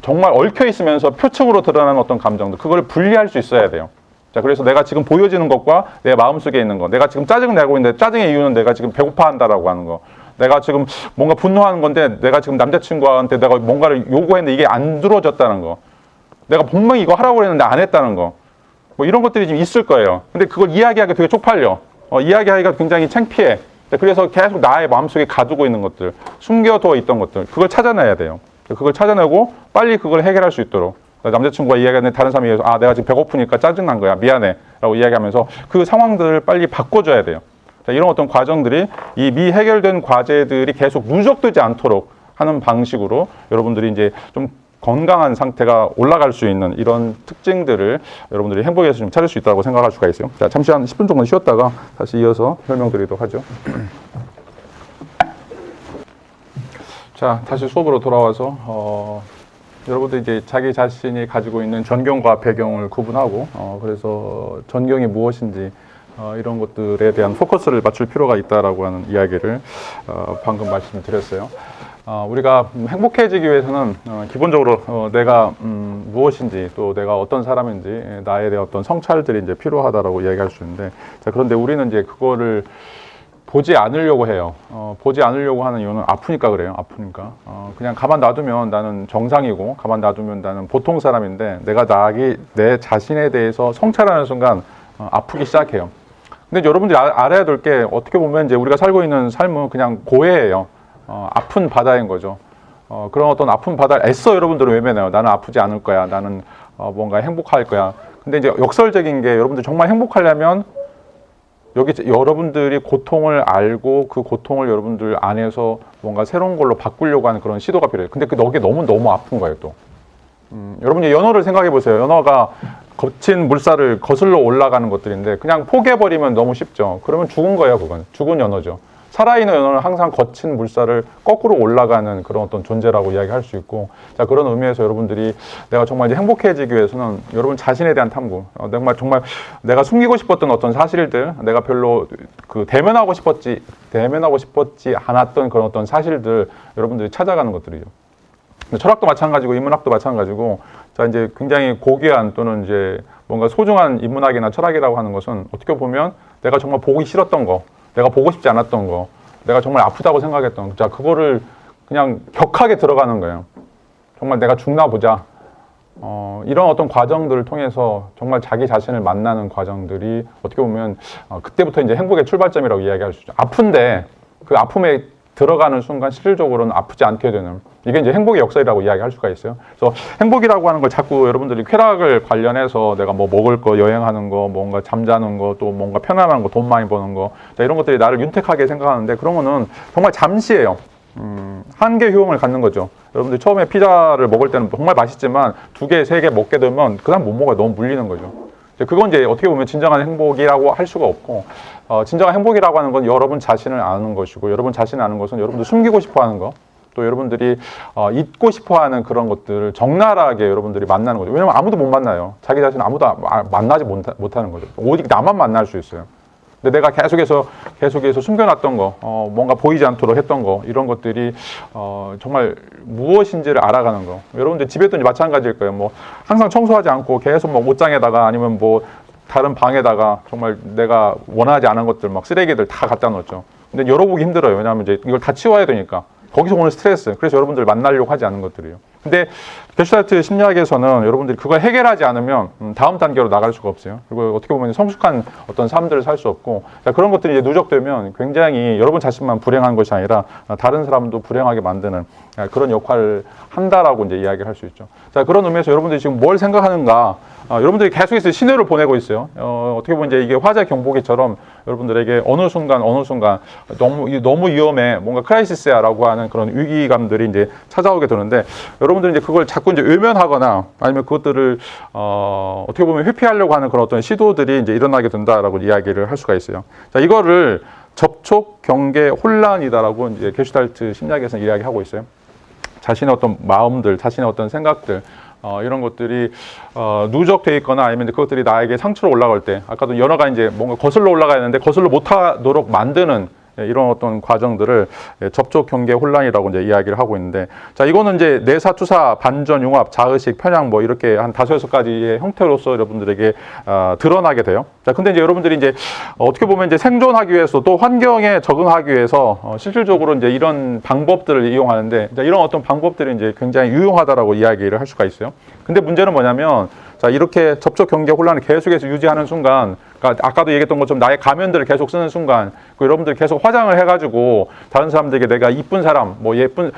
[SPEAKER 1] 정말 얽혀 있으면서 표층으로 드러나는 어떤 감정들, 그걸 분리할 수 있어야 돼요. 자, 그래서 내가 지금 보여지는 것과 내 마음속에 있는 것, 내가 지금 짜증 내고 있는데 짜증의 이유는 내가 지금 배고파한다라고 하는 거, 내가 지금 뭔가 분노하는 건데 내가 지금 남자친구한테 내가 뭔가를 요구했는데 이게 안 들어졌다는 거, 내가 분명히 이거 하라고 했는데 안 했다는 거, 뭐 이런 것들이 지금 있을 거예요. 근데 그걸 이야기하기 되게 쪽팔려. 이야기하기가 굉장히 창피해. 그래서 계속 나의 마음속에 가두고 있는 것들, 숨겨두어 있던 것들, 그걸 찾아내야 돼요. 그걸 찾아내고 빨리 그걸 해결할 수 있도록. 남자친구가 이야기하는데 다른 사람이 얘기해서, 아, 내가 지금 배고프니까 짜증난 거야. 미안해. 라고 이야기하면서 그 상황들을 빨리 바꿔줘야 돼요. 자, 이런 어떤 과정들이 이 미해결된 과제들이 계속 누적되지 않도록 하는 방식으로 여러분들이 이제 좀 건강한 상태가 올라갈 수 있는 이런 특징들을 여러분들이 행복에서 좀 찾을 수 있다고 생각할 수가 있어요. 자, 잠시 한 10분 정도 쉬었다가 다시 이어서 설명드리도록 하죠. 자, 다시 수업으로 돌아와서 여러분들 이제 자기 자신이 가지고 있는 전경과 배경을 구분하고 그래서 전경이 무엇인지 이런 것들에 대한 포커스를 맞출 필요가 있다라고 하는 이야기를 방금 말씀드렸어요. 우리가 행복해지기 위해서는 기본적으로 내가 무엇인지 또 내가 어떤 사람인지 나에 대한 어떤 성찰들이 이제 필요하다라고 이야기할 수 있는데, 자, 그런데 우리는 이제 그거를 보지 않으려고 해요. 보지 않으려고 하는 이유는 아프니까 그래요. 아프니까. 그냥 가만 놔두면 나는 정상이고, 가만 놔두면 나는 보통 사람인데, 내가 내 자신에 대해서 성찰하는 순간 아프기 시작해요. 근데 여러분들이 알아야 될 게, 어떻게 보면 이제 우리가 살고 있는 삶은 그냥 고해예요. 아픈 바다인 거죠. 그런 어떤 아픈 바다를 애써 여러분들은 외면해요. 나는 아프지 않을 거야. 나는 뭔가 행복할 거야. 근데 이제 역설적인 게, 여러분들 정말 행복하려면 여기 여러분들이 고통을 알고 그 고통을 여러분들 안에서 뭔가 새로운 걸로 바꾸려고 하는 그런 시도가 필요해요. 근데 그게 너무 아픈 거예요, 또. 여러분이 연어를 생각해 보세요. 연어가 거친 물살을 거슬러 올라가는 것들인데 그냥 포기해버리면 너무 쉽죠. 그러면 죽은 거예요, 그건. 죽은 연어죠. 살아있는 연어는 항상 거친 물살을 거꾸로 올라가는 그런 어떤 존재라고 이야기할 수 있고, 자, 그런 의미에서 여러분들이 내가 정말 이제 행복해지기 위해서는 여러분 자신에 대한 탐구, 정말 내가 숨기고 싶었던 어떤 사실들, 내가 별로 대면하고 싶었지 않았던 그런 어떤 사실들 여러분들이 찾아가는 것들이죠. 철학도 마찬가지고 인문학도 마찬가지고, 자, 이제 굉장히 고귀한 또는 이제 뭔가 소중한 인문학이나 철학이라고 하는 것은 어떻게 보면 내가 정말 보기 싫었던 거, 내가 보고 싶지 않았던 거, 내가 정말 아프다고 생각했던 거, 자, 그거를 그냥 격하게 들어가는 거예요. 정말 내가 죽나 보자. 이런 어떤 과정들을 통해서 정말 자기 자신을 만나는 과정들이 어떻게 보면 그때부터 이제 행복의 출발점이라고 이야기할 수 있죠. 아픈데 그 아픔에 들어가는 순간 실질적으로는 아프지 않게 되는, 이게 이제 행복의 역설이라고 이야기할 수가 있어요. 그래서 행복이라고 하는 걸 자꾸 여러분들이 쾌락을 관련해서 내가 뭐 먹을 거, 여행하는 거, 뭔가 잠자는 거, 또 뭔가 편안한 거, 돈 많이 버는 거, 자, 이런 것들이 나를 윤택하게 생각하는데 그런 거는 정말 잠시예요. 한계 효용을 갖는 거죠. 여러분들 처음에 피자를 먹을 때는 정말 맛있지만 2개, 3개 먹게 되면 그 다음 못 먹어요. 너무 물리는 거죠. 그건 이제 어떻게 보면 진정한 행복이라고 할 수가 없고, 진정한 행복이라고 하는 건 여러분 자신을 아는 것이고, 여러분 자신을 아는 것은 여러분들 숨기고 싶어 하는 거, 또 여러분들이 잊고 싶어 하는 그런 것들을 적나라하게 여러분들이 만나는 거죠. 왜냐면 아무도 못 만나요. 자기 자신 아무도 만나지 못하는 거죠. 오직 나만 만날 수 있어요. 근데 내가 계속해서 숨겨놨던 거, 뭔가 보이지 않도록 했던 거, 이런 것들이 정말 무엇인지를 알아가는 거. 여러분들 집에도 마찬가지일 거예요. 뭐 항상 청소하지 않고 계속 뭐 옷장에다가 아니면 뭐 다른 방에다가 정말 내가 원하지 않은 것들 막 쓰레기들 다 갖다 놓죠. 근데 열어보기 힘들어요. 왜냐하면 이제 이걸 다 치워야 되니까. 거기서 오는 스트레스. 그래서 여러분들 만나려고 하지 않는 것들이에요. 근데 게슈탈트 심리학에서는 여러분들이 그걸 해결하지 않으면 다음 단계로 나갈 수가 없어요. 그리고 어떻게 보면 성숙한 어떤 삶들을 살 수 없고, 자, 그런 것들이 이제 누적되면 굉장히 여러분 자신만 불행한 것이 아니라 다른 사람도 불행하게 만드는 그런 역할을 한다라고 이제 이야기를 할 수 있죠. 자, 그런 의미에서 여러분들이 지금 뭘 생각하는가? 여러분들이 계속해서 신호를 보내고 있어요. 어떻게 보면 이제 이게 화재 경보기처럼 여러분들에게 어느 순간 너무 위험해, 뭔가 크라이시스야라고 하는 그런 위기감들이 이제 찾아오게 되는데, 여러분들이 이제 그걸 자꾸 이제 외면하거나 아니면 그것들을 어떻게 보면 회피하려고 하는 그런 어떤 시도들이 이제 일어나게 된다라고 이야기를 할 수가 있어요. 자, 이거를 접촉 경계 혼란이다라고 이제 게슈탈트 심리학에서는 이야기하고 있어요. 자신의 어떤 마음들, 자신의 어떤 생각들, 이런 것들이 누적되어 있거나 아니면 그것들이 나에게 상처로 올라갈 때, 아까도 연어가 이제 뭔가 거슬러 올라가야 하는데 거슬러 못하도록 만드는 이런 어떤 과정들을 접촉 경계 혼란이라고 이제 이야기를 하고 있는데, 자, 이거는 이제 내사, 투사, 반전, 융합, 자의식, 편향 뭐 이렇게 한 5-6가지의 형태로서 여러분들에게 드러나게 돼요. 자, 근데 이제 여러분들이 이제 어떻게 보면 이제 생존하기 위해서 또 환경에 적응하기 위해서 실질적으로 이제 이런 방법들을 이용하는데, 자, 이런 어떤 방법들이 이제 굉장히 유용하다라고 이야기를 할 수가 있어요. 근데 문제는 뭐냐면, 자, 이렇게 접촉 경계 혼란을 계속해서 유지하는 순간, 그러니까 아까도 얘기했던 것처럼 나의 가면들을 계속 쓰는 순간, 여러분들이 계속 화장을 해가지고 다른 사람들에게 내가 이쁜 사람, 뭐 예쁜,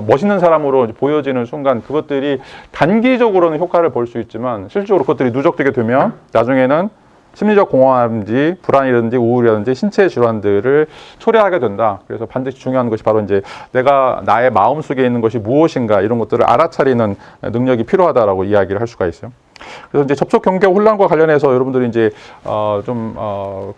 [SPEAKER 1] 멋있는 사람으로 보여지는 순간, 그것들이 단기적으로는 효과를 볼 수 있지만 실질적으로 그것들이 누적되게 되면 나중에는 심리적 공허함인지 불안이라든지 우울이라든지 신체 질환들을 초래하게 된다. 그래서 반드시 중요한 것이 바로 이제 내가 나의 마음 속에 있는 것이 무엇인가, 이런 것들을 알아차리는 능력이 필요하다라고 이야기를 할 수가 있어요. 그래서 이제 접촉 경계 혼란과 관련해서 여러분들이 이제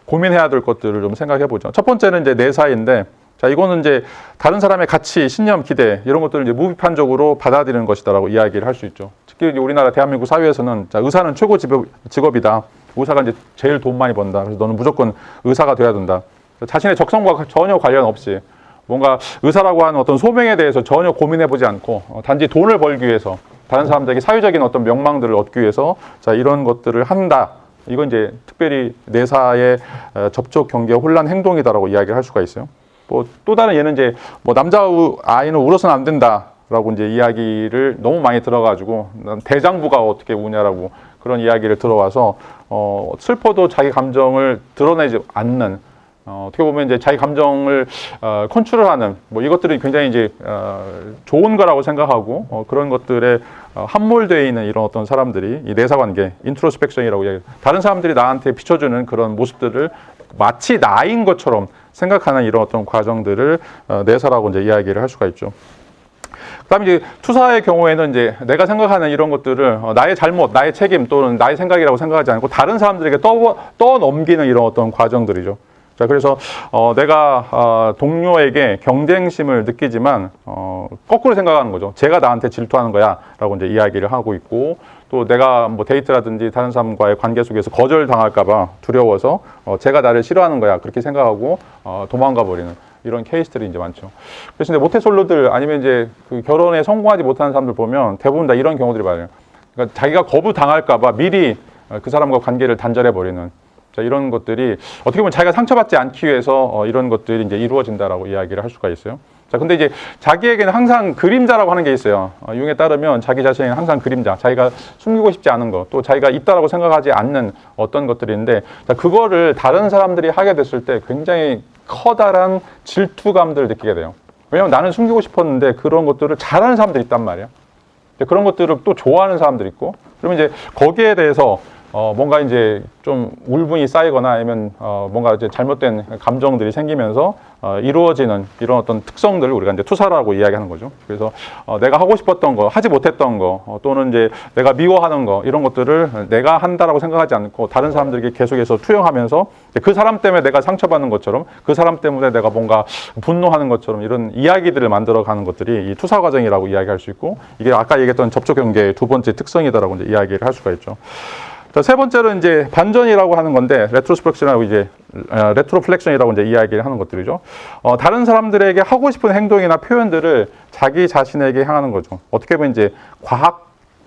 [SPEAKER 1] 고민해야 될 것들을 좀 생각해 보죠. 첫 번째는 이제 내사인데, 자, 이거는 이제 다른 사람의 가치, 신념, 기대 이런 것들을 이제 무비판적으로 받아들이는 것이다라고 이야기를 할 수 있죠. 특히 이제 우리나라 대한민국 사회에서는, 자, 의사는 최고 직업이다. 의사가 이제 제일 돈 많이 번다. 그래서 너는 무조건 의사가 돼야 된다. 자신의 적성과 전혀 관련 없이 뭔가 의사라고 하는 어떤 소명에 대해서 전혀 고민해보지 않고 단지 돈을 벌기 위해서, 다른 사람들에게 사회적인 어떤 명망들을 얻기 위해서, 자, 이런 것들을 한다. 이건 이제 특별히 내사의 접촉 경계 혼란 행동이다라고 이야기를 할 수가 있어요. 뭐 또 다른 예는 이제 뭐 남자 아이는 울어서는 안 된다라고 이제 이야기를 너무 많이 들어가지고 대장부가 어떻게 우냐라고 그런 이야기를 들어와서 슬퍼도 자기 감정을 드러내지 않는, 어떻게 보면 이제 자기 감정을 컨트롤하는 뭐 이것들이 굉장히 이제 좋은 거라고 생각하고 그런 것들에 함몰되어 있는 이런 어떤 사람들이 이 내사관계, 인트로스펙션이라고 이야기해요. 다른 사람들이 나한테 비춰주는 그런 모습들을 마치 나인 것처럼 생각하는 이런 어떤 과정들을 내사라고 이제 이야기를 할 수가 있죠. 그다음에 이제 투사의 경우에는 이제 내가 생각하는 이런 것들을 나의 잘못, 나의 책임 또는 나의 생각이라고 생각하지 않고 다른 사람들에게 떠넘기는 이런 어떤 과정들이죠. 자, 그래서 내가 동료에게 경쟁심을 느끼지만 거꾸로 생각하는 거죠. 제가 나한테 질투하는 거야라고 이제 이야기를 하고 있고, 또 내가 뭐 데이트라든지 다른 사람과의 관계 속에서 거절당할까봐 두려워서 제가 나를 싫어하는 거야 그렇게 생각하고 도망가 버리는 이런 케이스들이 이제 많죠. 그래서 이제 모태솔로들 아니면 이제 그 결혼에 성공하지 못하는 사람들 보면 대부분 다 이런 경우들이 많아요. 그러니까 자기가 거부당할까봐 미리 그 사람과 관계를 단절해 버리는, 자, 이런 것들이 어떻게 보면 자기가 상처받지 않기 위해서 이런 것들이 이제 이루어진다라고 이야기를 할 수가 있어요. 자, 근데 이제 자기에게는 항상 그림자라고 하는 게 있어요. 융에 따르면 자기 자신에게는 항상 그림자, 자기가 숨기고 싶지 않은 것, 또 자기가 있다라고 생각하지 않는 어떤 것들인데, 자, 그거를 다른 사람들이 하게 됐을 때 굉장히 커다란 질투감들을 느끼게 돼요. 왜냐하면 나는 숨기고 싶었는데 그런 것들을 잘하는 사람들이 있단 말이에요. 그런 것들을 또 좋아하는 사람들이 있고, 그러면 이제 거기에 대해서 뭔가 이제 좀 울분이 쌓이거나 아니면 뭔가 이제 잘못된 감정들이 생기면서 이루어지는 이런 어떤 특성들을 우리가 이제 투사라고 이야기하는 거죠. 그래서 내가 하고 싶었던 거, 하지 못했던 거, 또는 이제 내가 미워하는 거, 이런 것들을 내가 한다라고 생각하지 않고 다른 사람들에게 계속해서 투영하면서 그 사람 때문에 내가 상처받는 것처럼, 그 사람 때문에 내가 뭔가 분노하는 것처럼 이런 이야기들을 만들어가는 것들이 이 투사 과정이라고 이야기할 수 있고, 이게 아까 얘기했던 접촉 경계의 두 번째 특성이다라고 이제 이야기를 할 수가 있죠. 자, 세 번째는 이제 반전이라고 하는 건데, 레트로스펙션이라고 이제 레트로플렉션이라고 이제 이야기를 하는 것들이죠. 다른 사람들에게 하고 싶은 행동이나 표현들을 자기 자신에게 향하는 거죠. 어떻게 보면 이제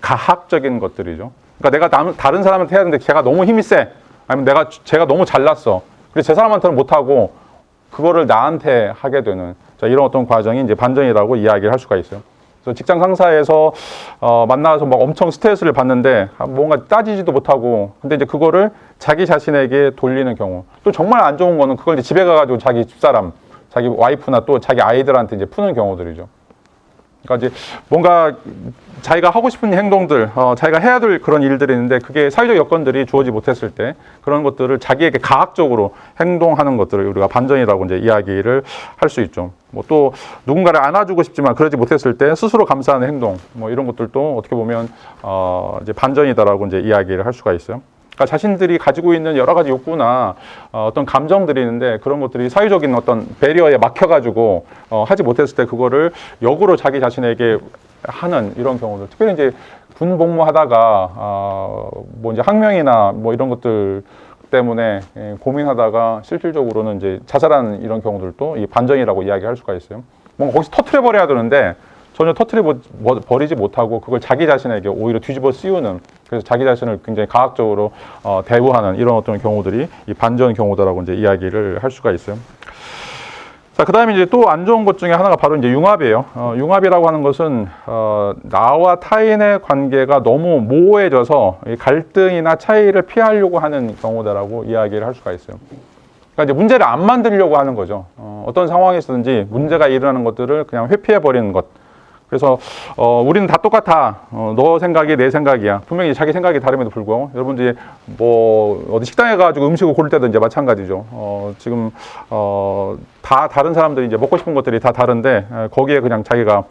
[SPEAKER 1] 가학적인 것들이죠. 그러니까 내가 다른 사람한테 해야 되는데 걔가 너무 힘이 세, 아니면 제가 너무 잘났어, 그래서 제 사람한테는 못하고 그거를 나한테 하게 되는, 자, 이런 어떤 과정이 이제 반전이라고 이야기를 할 수가 있어요. 그래서 직장 상사에서 만나서 막 엄청 스트레스를 받는데 뭔가 따지지도 못하고 근데 이제 그거를 자기 자신에게 돌리는 경우 또 정말 안 좋은 거는 그걸 이제 집에 가가지고 자기 집사람, 자기 와이프나 또 자기 아이들한테 이제 푸는 경우들이죠. 그러니까 이제 뭔가 자기가 하고 싶은 행동들, 자기가 해야 될 그런 일들이 있는데 그게 사회적 여건들이 주어지 못했을 때 그런 것들을 자기에게 가학적으로 행동하는 것들을 우리가 반전이라고 이제 이야기를 할 수 있죠. 뭐 또 누군가를 안아주고 싶지만 그러지 못했을 때 스스로 감싸는 행동, 뭐 이런 것들도 어떻게 보면 이제 반전이다라고 이제 이야기를 할 수가 있어요. 그러니까 자신들이 가지고 있는 여러 가지 욕구나 어떤 감정들이 있는데 그런 것들이 사회적인 어떤 배리어에 막혀가지고 하지 못했을 때 그거를 역으로 자기 자신에게 하는 이런 경우들. 특별히 이제 군 복무하다가 뭐 이제 학명이나 뭐 이런 것들 때문에 고민하다가 실질적으로는 이제 자살하는 이런 경우들도 이 반전이라고 이야기할 수가 있어요. 뭔가 거기서 터트려 버려야 되는데 전혀 터트려 버리지 못하고 그걸 자기 자신에게 오히려 뒤집어 씌우는 그래서 자기 자신을 굉장히 가학적으로 대우하는 이런 어떤 경우들이 이 반전 경우다라고 이제 이야기를 할 수가 있어요. 자, 그 다음에 이제 또 안 좋은 것 중에 하나가 바로 이제 융합이에요. 융합이라고 하는 것은 나와 타인의 관계가 너무 모호해져서 갈등이나 차이를 피하려고 하는 경우다라고 이야기를 할 수가 있어요. 그러니까 이제 문제를 안 만들려고 하는 거죠. 어떤 상황에서든지 문제가 일어나는 것들을 그냥 회피해 버리는 것. 그래서 우리는 다 똑같아. 너 생각이 내 생각이야. 분명히 자기 생각이 다름에도 불구하고 여러분들이 뭐 어디 식당에 가지고 음식을 고를 때도 이제 마찬가지죠. 지금 다 다른 사람들이 이제 먹고 싶은 것들이 다 다른데 거기에 그냥 자기가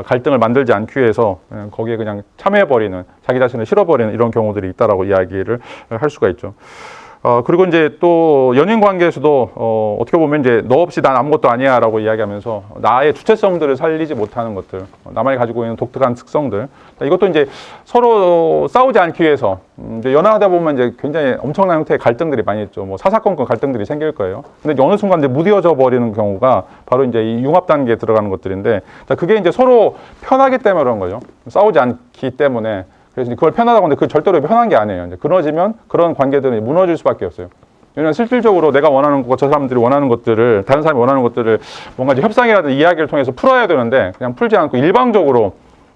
[SPEAKER 1] 갈등을 만들지 않기 위해서 거기에 그냥 참여해 버리는 자기 자신을 실어버리는 이런 경우들이 있다라고 이야기를 할 수가 있죠. 그리고 이제 또 연인 관계에서도 어떻게 보면 이제 너 없이 난 아무것도 아니야 라고 이야기하면서 나의 주체성들을 살리지 못하는 것들, 나만이 가지고 있는 독특한 특성들, 이것도 이제 서로 싸우지 않기 위해서 이제 연애하다 보면 이제 굉장히 엄청난 형태의 갈등들이 많이 있죠. 뭐 사사건건 갈등들이 생길 거예요. 근데 어느 순간 이제 무뎌져 버리는 경우가 바로 이제 이 융합 단계에 들어가는 것들인데, 그게 이제 서로 편하기 때문에 그런 거죠. 싸우지 않기 때문에. 그래서 그걸 편하다고 하는데 그 절대로 편한 게 아니에요. 이제 그러지면 그런 관계들은 무너질 수밖에 없어요. 왜냐하면 실질적으로 내가 원하는 것, 저 사람들이 원하는 것들을, 다른 사람이 원하는 것들을 뭔가 이제 협상이라든 이야기를 통해서 풀어야 되는데 그냥 풀지 않고 일방적으로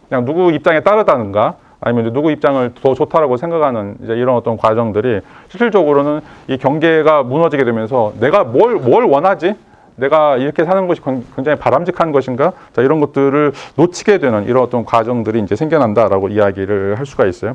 [SPEAKER 1] 그냥 누구 입장에 따르다든가 아니면 이제 누구 입장을 더 좋다라고 생각하는 이제 이런 어떤 과정들이 실질적으로는 이 경계가 무너지게 되면서 내가 뭘 원하지? 내가 이렇게 사는 것이 굉장히 바람직한 것인가? 자, 이런 것들을 놓치게 되는 이런 어떤 과정들이 이제 생겨난다라고 이야기를 할 수가 있어요.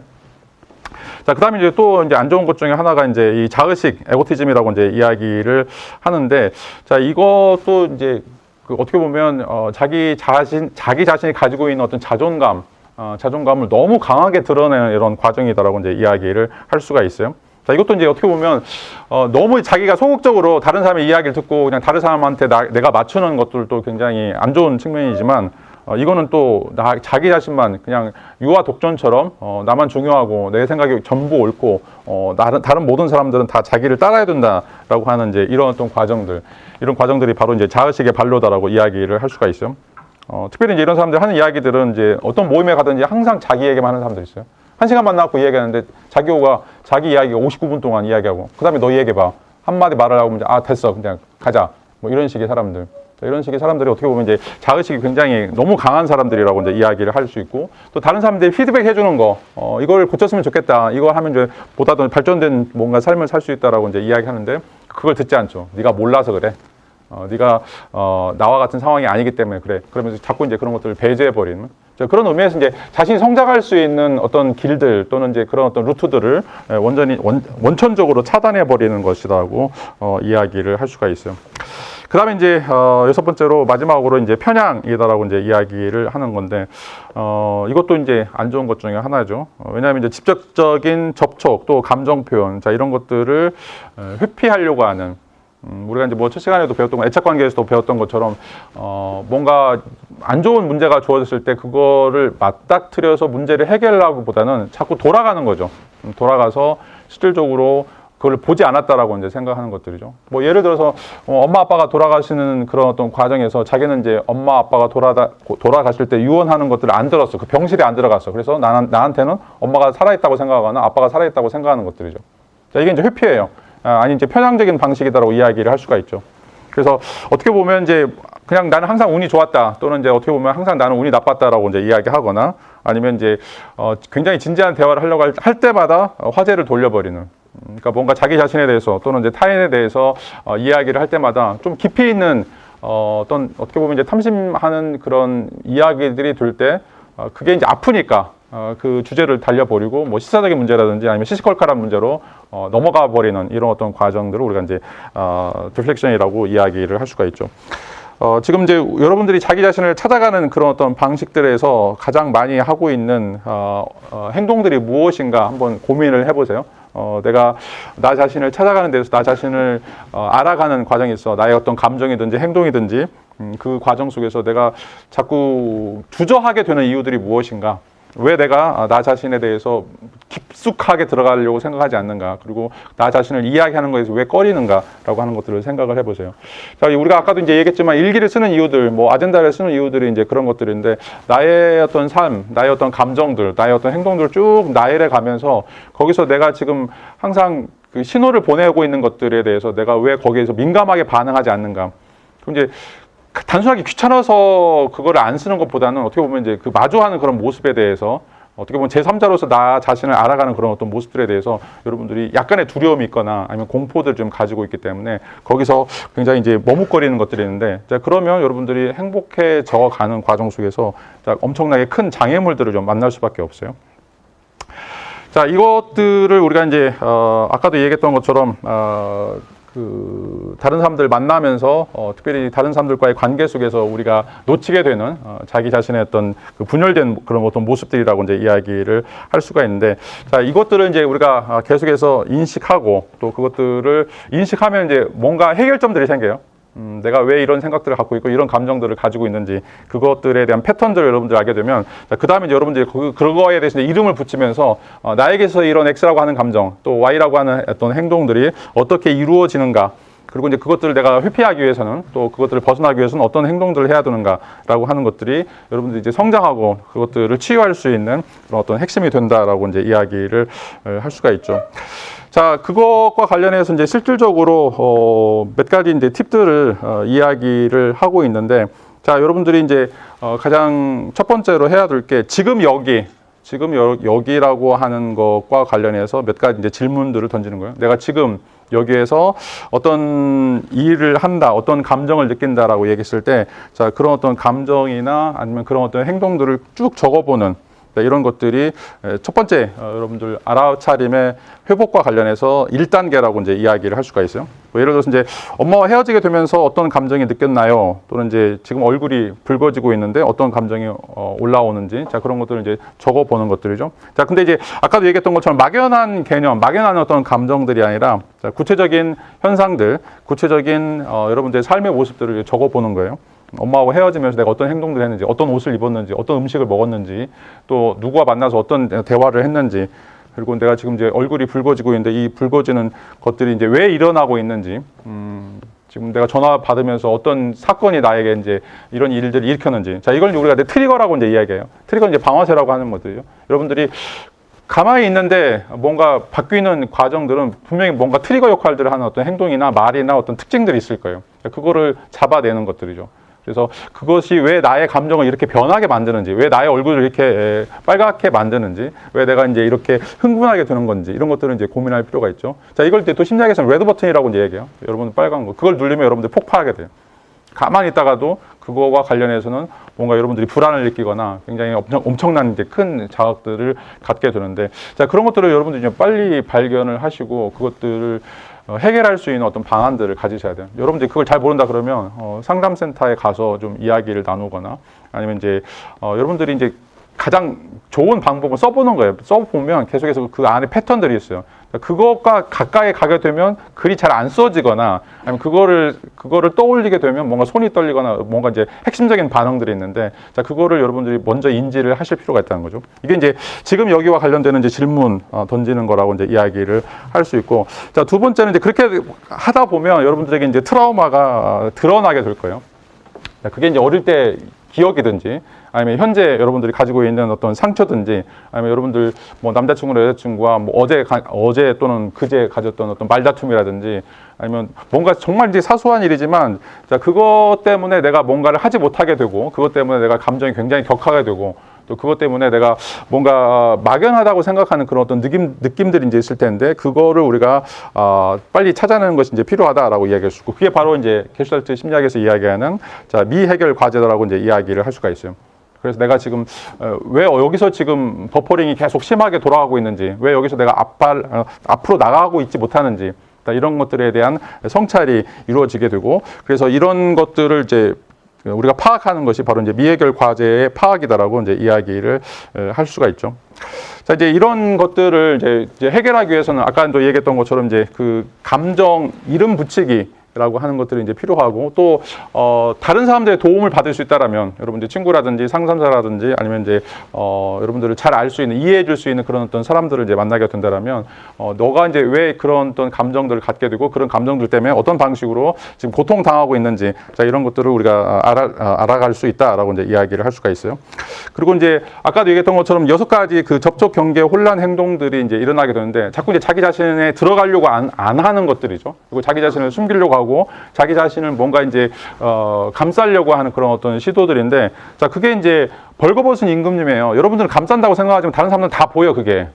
[SPEAKER 1] 자, 그 다음에 이제 또 이제 안 좋은 것 중에 하나가 이제 이 자의식, 에고티즘이라고 이제 이야기를 하는데, 자, 이것도 이제 그 어떻게 보면 자기 자신이 가지고 있는 어떤 자존감을 너무 강하게 드러내는 이런 과정이다라고 이제 이야기를 할 수가 있어요. 자, 이것도 이제 어떻게 보면 너무 자기가 소극적으로 다른 사람의 이야기를 듣고 그냥 다른 사람한테 내가 맞추는 것들도 굉장히 안 좋은 측면이지만 이거는 또 자기 자신만 그냥 유아 독존처럼 나만 중요하고 내 생각이 전부 옳고 다른 모든 사람들은 다 자기를 따라야 된다라고 하는 이제 이런 어떤 이런 과정들이 바로 이제 자의식의 발로다라고 이야기를 할 수가 있어요. 특별히 이제 이런 사람들 하는 이야기들은 이제 어떤 모임에 가든지 항상 자기 얘기만 하는 사람들이 있어요. 1시간 만나고 이야기하는데 자기 이야기가 59분 동안 이야기하고 그 다음에 너 얘기해봐. 한마디 말을 하고 이제 됐어. 그냥 가자. 뭐 이런 식의 사람들. 이런 식의 사람들이 어떻게 보면 이제 자의식이 굉장히 너무 강한 사람들이라고 이제 이야기를 할 수 있고 또 다른 사람들이 피드백 해주는 거 이걸 고쳤으면 좋겠다. 이걸 하면 이제 보다 더 발전된 뭔가 삶을 살 수 있다라고 이제 이야기하는데 그걸 듣지 않죠. 네가 몰라서 그래. 네가 나와 같은 상황이 아니기 때문에 그래. 그러면서 자꾸 이제 그런 것들을 배제해버리는 그런 의미에서 이제 자신이 성장할 수 있는 어떤 길들 또는 이제 그런 어떤 루트들을 원천적으로 차단해버리는 것이라고 이야기를 할 수가 있어요. 그 다음에 이제 여섯 번째로 마지막으로 이제 편향이다라고 이제 이야기를 하는 건데 이것도 이제 안 좋은 것 중에 하나죠. 왜냐하면 이제 직접적인 접촉 또 감정 표현 이런 것들을 회피하려고 하는 우리가 이제 뭐 첫 시간에도 배웠던 거, 애착 관계에서도 배웠던 것처럼 뭔가 안 좋은 문제가 주어졌을 때 그거를 맞닥뜨려서 문제를 해결하기보다는 자꾸 돌아가는 거죠. 돌아가서 실질적으로 그걸 보지 않았다라고 이제 생각하는 것들이죠. 뭐 예를 들어서 엄마 아빠가 돌아가시는 그런 어떤 과정에서 자기는 이제 엄마 아빠가 돌아가실 때 유언하는 것들을 안 들었어. 그 병실에 안 들어갔어. 그래서 나한테는 엄마가 살아있다고 생각하거나 아빠가 살아있다고 생각하는 것들이죠. 자, 이게 이제 회피예요. 아니 이제 편향적인 방식이다라고 이야기를 할 수가 있죠. 그래서 어떻게 보면 이제 그냥 나는 항상 운이 좋았다, 또는 이제 어떻게 보면 항상 나는 운이 나빴다라고 이제 이야기하거나, 아니면 이제 굉장히 진지한 대화를 하려고 할 때마다 화제를 돌려버리는, 그러니까 뭔가 자기 자신에 대해서 또는 이제 타인에 대해서 이야기를 할 때마다 좀 깊이 있는 어떻게 보면 이제 탐심하는 그런 이야기들이 들 때 그게 이제 아프니까 그 주제를 달려버리고 뭐 시사적인 문제라든지 아니면 시시콜콜한 문제로 넘어가 버리는 이런 어떤 과정들을 우리가 이제 디플렉션이라고 이야기를 할 수가 있죠. 지금 이제 여러분들이 자기 자신을 찾아가는 그런 어떤 방식들에서 가장 많이 하고 있는 행동들이 무엇인가 한번 고민을 해보세요. 내가 나 자신을 찾아가는 데서 나 자신을 알아가는 과정이 있어. 나의 어떤 감정이든지 행동이든지 그 과정 속에서 내가 자꾸 주저하게 되는 이유들이 무엇인가? 왜 내가 나 자신에 대해서 깊숙하게 들어가려고 생각하지 않는가? 그리고 나 자신을 이야기하는 것에서 왜 꺼리는가라고 하는 것들을 생각을 해보세요. 자, 우리가 아까도 이제 얘기했지만 일기를 쓰는 이유들, 뭐 아젠다를 쓰는 이유들이 이제 그런 것들인데, 나의 어떤 삶, 나의 어떤 감정들, 나의 어떤 행동들을 쭉 나열해 가면서 거기서 내가 지금 항상 그 신호를 보내고 있는 것들에 대해서 내가 왜 거기에서 민감하게 반응하지 않는가? 그럼 이제 단순하게 귀찮아서 그거를 안 쓰는 것보다는 어떻게 보면 이제 그 마주하는 그런 모습에 대해서 어떻게 보면 제3자로서 나 자신을 알아가는 그런 어떤 모습들에 대해서 여러분들이 약간의 두려움이 있거나 아니면 공포들을 좀 가지고 있기 때문에 거기서 굉장히 이제 머뭇거리는 것들이 있는데, 자, 그러면 여러분들이 행복해져 가는 과정 속에서 엄청나게 큰 장애물들을 좀 만날 수밖에 없어요. 자, 이것들을 우리가 이제 아까도 얘기했던 것처럼 다른 사람들 만나면서 특별히 다른 사람들과의 관계 속에서 우리가 놓치게 되는 자기 자신의 어떤 그 분열된 그런 어떤 모습들이라고 이제 이야기를 할 수가 있는데, 자, 이것들을 이제 우리가 계속해서 인식하고 또 그것들을 인식하면 이제 뭔가 해결점들이 생겨요. 내가 왜 이런 생각들을 갖고 있고 이런 감정들을 가지고 있는지 그것들에 대한 패턴들을 여러분들이 알게 되면, 그 다음에 이제 여러분들이 그거에 대해서 이름을 붙이면서 나에게서 이런 X라고 하는 감정 또 Y라고 하는 어떤 행동들이 어떻게 이루어지는가, 그리고 이제 그것들을 내가 회피하기 위해서는 또 그것들을 벗어나기 위해서는 어떤 행동들을 해야 되는가라고 하는 것들이 여러분들이 이제 성장하고 그것들을 치유할 수 있는 그런 어떤 핵심이 된다라고 이제 이야기를 할 수가 있죠. 자, 그것과 관련해서 이제 실질적으로 몇 가지 이제 팁들을 이야기를 하고 있는데, 자, 여러분들이 이제 가장 첫 번째로 해야 될 게 지금 여기라고 하는 것과 관련해서 몇 가지 이제 질문들을 던지는 거예요. 내가 지금 여기에서 어떤 일을 한다, 어떤 감정을 느낀다라고 얘기했을 때, 자, 그런 어떤 감정이나 아니면 그런 어떤 행동들을 쭉 적어보는 이런 것들이 첫 번째 여러분들 알아차림의 회복과 관련해서 1단계라고 이제 이야기를 할 수가 있어요. 뭐 예를 들어서 이제 엄마와 헤어지게 되면서 어떤 감정이 느꼈나요? 또는 이제 지금 얼굴이 붉어지고 있는데 어떤 감정이 올라오는지, 자, 그런 것들을 이제 적어보는 것들이죠. 자, 근데 이제 아까도 얘기했던 것처럼 막연한 개념, 막연한 어떤 감정들이 아니라, 자, 구체적인 현상들, 구체적인 여러분들의 삶의 모습들을 적어보는 거예요. 엄마하고 헤어지면서 내가 어떤 행동들을 했는지, 어떤 옷을 입었는지, 어떤 음식을 먹었는지, 또 누구와 만나서 어떤 대화를 했는지, 그리고 내가 지금 이제 얼굴이 붉어지고 있는데 이 붉어지는 것들이 이제 왜 일어나고 있는지, 지금 내가 전화 받으면서 어떤 사건이 나에게 이제 이런 일들을 일으켰는지, 자, 이걸 우리가 트리거라고 이제 이야기해요. 트리거는 이제 방아쇠라고 하는 것들이죠. 여러분들이 가만히 있는데 뭔가 바뀌는 과정들은 분명히 뭔가 트리거 역할들을 하는 어떤 행동이나 말이나 어떤 특징들이 있을 거예요. 그거를 잡아내는 것들이죠. 그래서 그것이 왜 나의 감정을 이렇게 변하게 만드는지, 왜 나의 얼굴을 이렇게 빨갛게 만드는지, 왜 내가 이제 이렇게 흥분하게 되는 건지, 이런 것들은 이제 고민할 필요가 있죠. 자, 이걸 또 심리학에서는 레드 버튼이라고 이제 얘기해요. 여러분 빨간 거. 그걸 누르면 여러분들 폭파하게 돼요. 가만히 있다가도 그거와 관련해서는 뭔가 여러분들이 불안을 느끼거나 굉장히 엄청난 이제 큰 자극들을 갖게 되는데, 자, 그런 것들을 여러분들이 좀 빨리 발견을 하시고 그것들을 해결할 수 있는 어떤 방안들을 가지셔야 돼요. 여러분들이 그걸 잘 모른다 그러면 상담센터에 가서 좀 이야기를 나누거나, 아니면 이제 여러분들이 이제 가장 좋은 방법을 써보는 거예요. 써보면 계속해서 그 안에 패턴들이 있어요. 그것과 가까이 가게 되면 글이 잘 안 써지거나, 아니면 그거를 떠올리게 되면 뭔가 손이 떨리거나 뭔가 이제 핵심적인 반응들이 있는데, 자, 그거를 여러분들이 먼저 인지를 하실 필요가 있다는 거죠. 이게 이제 지금 여기와 관련되는 이제 질문 던지는 거라고 이제 이야기를 할 수 있고, 자, 두 번째는 이제 그렇게 하다 보면 여러분들에게 이제 트라우마가 드러나게 될 거예요. 자, 그게 이제 어릴 때 기억이든지 아니면 현재 여러분들이 가지고 있는 어떤 상처든지, 아니면 여러분들 뭐 남자친구나 여자친구와 뭐 어제 또는 그제 가졌던 어떤 말다툼이라든지, 아니면 뭔가 정말 이제 사소한 일이지만, 자, 그것 때문에 내가 뭔가를 하지 못하게 되고, 그것 때문에 내가 감정이 굉장히 격하게 되고, 또 그것 때문에 내가 뭔가 막연하다고 생각하는 그런 어떤 느낌들이 이제 있을 텐데, 그거를 우리가 빨리 찾아내는 것이 이제 필요하다라고 이야기할 수 있고, 그게 바로 이제 게슈탈트 심리학에서 이야기하는 자, 미해결 과제다라고 이제 이야기를 할 수가 있어요. 그래서 내가 지금 왜 여기서 지금 버퍼링이 계속 심하게 돌아가고 있는지, 왜 여기서 내가 앞으로 나가고 있지 못하는지, 이런 것들에 대한 성찰이 이루어지게 되고, 그래서 이런 것들을 이제 우리가 파악하는 것이 바로 이제 미해결 과제의 파악이다라고 이제 이야기를 할 수가 있죠. 자, 이제 이런 것들을 이제 해결하기 위해서는 아까도 얘기했던 것처럼 이제 그 감정 이름 붙이기 라고 하는 것들이 이제 필요하고, 또 다른 사람들의 도움을 받을 수 있다라면, 여러분들 친구라든지 상담사라든지, 아니면 이제 여러분들을 잘 알 수 있는, 이해해 줄 수 있는 그런 어떤 사람들을 이제 만나게 된다라면, 너가 이제 왜 그런 어떤 감정들을 갖게 되고, 그런 감정들 때문에 어떤 방식으로 지금 고통당하고 있는지, 자, 이런 것들을 우리가 알아갈 수 있다라고 이제 이야기를 할 수가 있어요. 그리고 이제 아까도 얘기했던 것처럼 6가지 그 접촉 경계 혼란 행동들이 이제 일어나게 되는데, 자꾸 이제 자기 자신에 들어가려고 안 하는 것들이죠. 그리고 자기 자신을 숨기려고 하고, 자기 자신을 뭔가 이제 감싸려고 하는 그런 어떤 시도들인데, 자, 그게 이제 벌거벗은 임금님이에요. 여러분들은 감싼다고 생각하지만 다른 사람들은 다 보여, 그게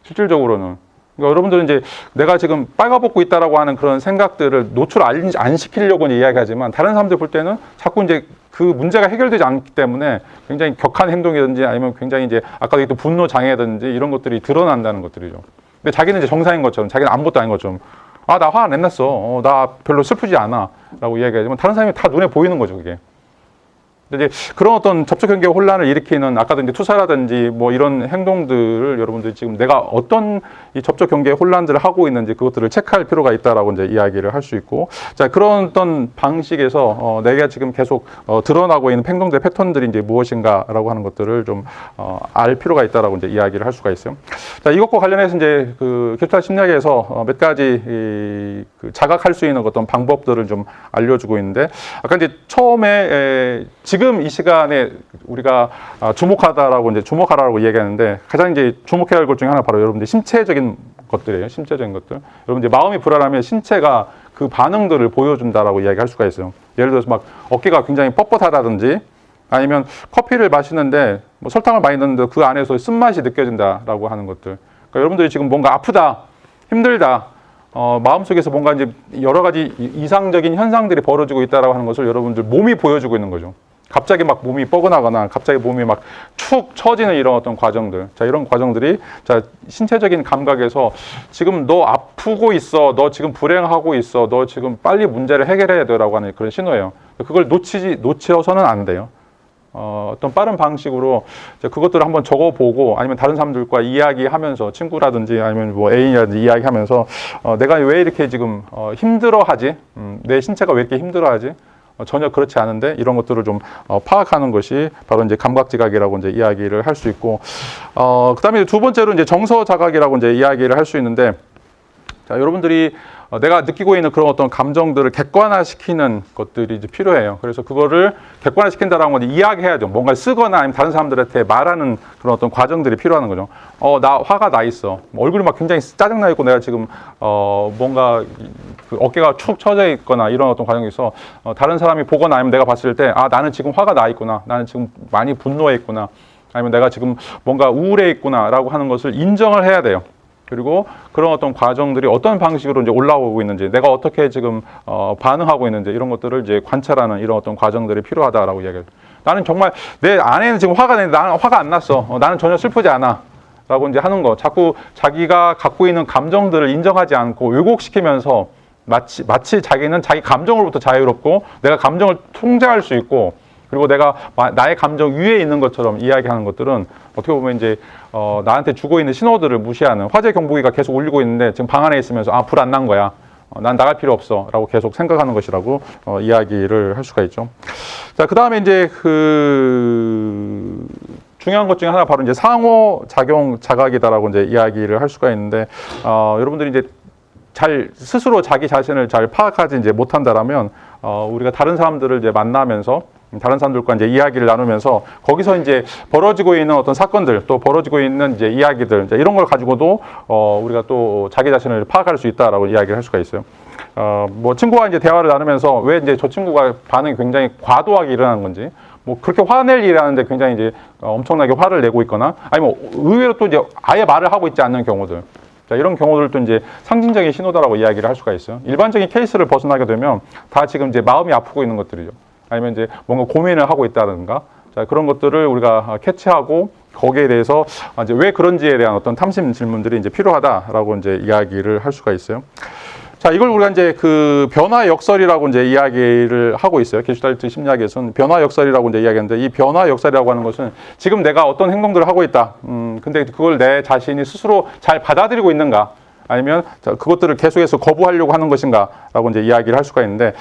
[SPEAKER 1] 실질적으로는. 그러니까 여러분들은 이제 내가 지금 빨가벗고 있다라고 하는 그런 생각들을 노출 안 시키려고 이야기하지만, 다른 사람들 볼 때는 자꾸 이제 그 문제가 해결되지 않기 때문에 굉장히 격한 행동이든지, 아니면 굉장히 이제 아까도 얘기했던 분노 장애든지 이런 것들이 드러난다는 것들이죠. 근데 자기는 이제 정상인 것처럼, 자기는 아무것도 아닌 것처럼, 아, 나 화 안 냈어. 나 별로 슬프지 않아. 라고 이야기하지만 다른 사람이 다 눈에 보이는 거죠, 그게. 근데 이제 그런 어떤 접촉 경계 혼란을 일으키는, 아까도 이제 투사라든지 뭐 이런 행동들을 여러분들이 지금 내가 어떤 이 접촉 경계 혼란들을 하고 있는지 그것들을 체크할 필요가 있다라고 이제 이야기를 할 수 있고, 자, 그런 어떤 방식에서 내가 지금 계속 드러나고 있는 행동들 패턴들이 이제 무엇인가라고 하는 것들을 좀 알 필요가 있다라고 이제 이야기를 할 수가 있어요. 자, 이것과 관련해서 이제 그 게슈탈트 심리학에서 몇 가지 그 자각할 수 있는 어떤 방법들을 좀 알려주고 있는데, 아까 이제 처음에 지금 이 시간에 우리가 주목하라고 이야기하는데, 가장 이제 주목해야 할 것 중에 하나 바로 여러분들 신체적인 것들이에요. 신체적인 것들. 여러분 이제 마음이 불안하면 신체가 그 반응들을 보여준다라고 이야기할 수가 있어요. 예를 들어서 막 어깨가 굉장히 뻣뻣하다든지, 아니면 커피를 마시는데 뭐 설탕을 많이 넣는데 그 안에서 쓴맛이 느껴진다라고 하는 것들. 그러니까 여러분들이 지금 뭔가 아프다, 힘들다, 마음속에서 뭔가 이제 여러 가지 이상적인 현상들이 벌어지고 있다라고 하는 것을 여러분들 몸이 보여주고 있는 거죠. 갑자기 막 몸이 뻐근하거나 갑자기 몸이 막 축 처지는 이런 어떤 과정들. 자, 이런 과정들이 자, 신체적인 감각에서 지금 너 아프고 있어, 너 지금 불행하고 있어, 너 지금 빨리 문제를 해결해야 돼라고 하는 그런 신호예요. 그걸 놓쳐서는 안 돼요. 어떤 빠른 방식으로 그것들을 한번 적어보고, 아니면 다른 사람들과 이야기하면서, 친구라든지 아니면 뭐 애인이라든지 이야기하면서 내가 왜 이렇게 지금 힘들어하지? 내 신체가 왜 이렇게 힘들어하지? 전혀 그렇지 않은데, 이런 것들을 좀 파악하는 것이 바로 이제 감각지각이라고 이제 이야기를 할 수 있고, 그다음에 두 번째로 이제 정서자각이라고 이제 이야기를 할 수 있는데, 자, 여러분들이 내가 느끼고 있는 그런 어떤 감정들을 객관화시키는 것들이 이제 필요해요. 그래서 그거를 객관화시킨다라는 건 이야기해야죠. 뭔가 쓰거나 아니면 다른 사람들한테 말하는 그런 어떤 과정들이 필요한 거죠. 나 화가 나 있어. 얼굴이 막 굉장히 짜증나 있고, 내가 지금 뭔가 그 어깨가 축 처져 있거나 이런 어떤 과정이 있어. 다른 사람이 보거나 아니면 내가 봤을 때, 아, 나는 지금 화가 나 있구나. 나는 지금 많이 분노해 있구나. 아니면 내가 지금 뭔가 우울해 있구나라고 하는 것을 인정을 해야 돼요. 그리고 그런 어떤 과정들이 어떤 방식으로 이제 올라오고 있는지, 내가 어떻게 지금 반응하고 있는지, 이런 것들을 이제 관찰하는 이런 어떤 과정들이 필요하다라고 이야기해요. 나는 정말 내 안에는 지금 화가 나는데 나는 화가 안 났어. 나는 전혀 슬프지 않아. 라고 이제 하는 거. 자꾸 자기가 갖고 있는 감정들을 인정하지 않고 왜곡시키면서 마치 자기는 자기 감정으로부터 자유롭고 내가 감정을 통제할 수 있고, 그리고 내가 나의 감정 위에 있는 것처럼 이야기하는 것들은 어떻게 보면 이제 나한테 주고 있는 신호들을 무시하는, 화재 경보기가 계속 울리고 있는데 지금 방 안에 있으면서 불 안 난 거야. 난 나갈 필요 없어. 라고 계속 생각하는 것이라고 이야기를 할 수가 있죠. 자, 그 다음에 이제 중요한 것 중에 하나 바로 이제 상호작용 자각이다라고 이제 이야기를 할 수가 있는데, 여러분들이 이제 스스로 자기 자신을 잘 파악하지 이제 못한다라면, 우리가 다른 사람들을 이제 만나면서 다른 사람들과 이제 이야기를 나누면서 거기서 이제 벌어지고 있는 어떤 사건들, 또 벌어지고 있는 이제 이야기들, 이제 이런 걸 가지고도 우리가 또 자기 자신을 파악할 수 있다라고 이야기를 할 수가 있어요. 뭐 친구와 이제 대화를 나누면서 왜 이제 저 친구가 반응이 굉장히 과도하게 일어나는 건지, 뭐 그렇게 화낼 일이 하는데 굉장히 이제 엄청나게 화를 내고 있거나, 아니면 의외로 또 이제 아예 말을 하고 있지 않는 경우들. 자, 이런 경우들도 이제 상징적인 신호다라고 이야기를 할 수가 있어요. 일반적인 케이스를 벗어나게 되면 다 지금 이제 마음이 아프고 있는 것들이죠. 아니면 이제 뭔가 고민을 하고 있다든가, 자, 그런 것들을 우리가 캐치하고 거기에 대해서 이제 왜 그런지에 대한 어떤 탐심 질문들이 이제 필요하다라고 이제 이야기를 할 수가 있어요. 자, 이걸 우리가 이제 그 변화 역설이라고 이제 이야기를 하고 있어요. 게슈탈트 심리학에서는 변화 역설이라고 이제 이야기하는데, 이 변화 역설이라고 하는 것은 지금 내가 어떤 행동들을 하고 있다. 근데 그걸 내 자신이 스스로 잘 받아들이고 있는가? 아니면 그것들을 계속해서 거부하려고 하는 것인가라고 이제 이야기를 할 수가 있는데,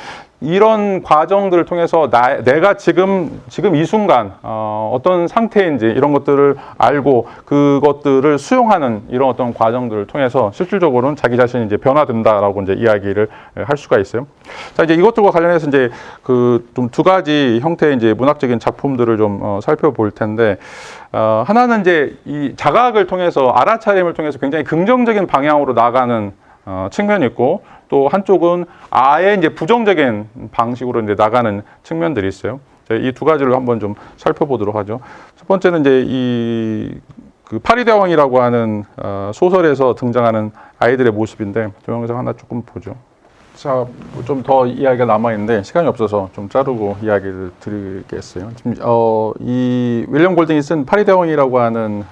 [SPEAKER 1] 이런 과정들을 통해서 내가 지금 이 순간 어떤 상태인지 이런 것들을 알고 그것들을 수용하는 이런 어떤 과정들을 통해서 실질적으로는 자기 자신이 이제 변화된다라고 이제 이야기를 할 수가 있어요. 자, 이제 이것들과 관련해서 이제 그 좀 두 가지 형태의 이제 문학적인 작품들을 좀 살펴볼 텐데, 하나는 이제 이 자각을 통해서, 알아차림을 통해서 굉장히 긍정적인 방향으로 나가는 측면이 있고, 또 한쪽은 아예 이제 부정적인 방식으로 이제 나가는 측면들이 있어요. 이 두 가지를 한번 좀 살펴보도록 하죠. 첫 번째는 이제 그 파리대왕이라고 하는 소설에서 등장하는 아이들의 모습인데, 동영상 하나 조금 보죠. 자, 좀 더 이야기가 남아있는데 시간이 없어서 좀 자르고 이야기를 드리겠어요. 지금 이 윌리엄 골딩이 쓴 파리대왕이라고 하는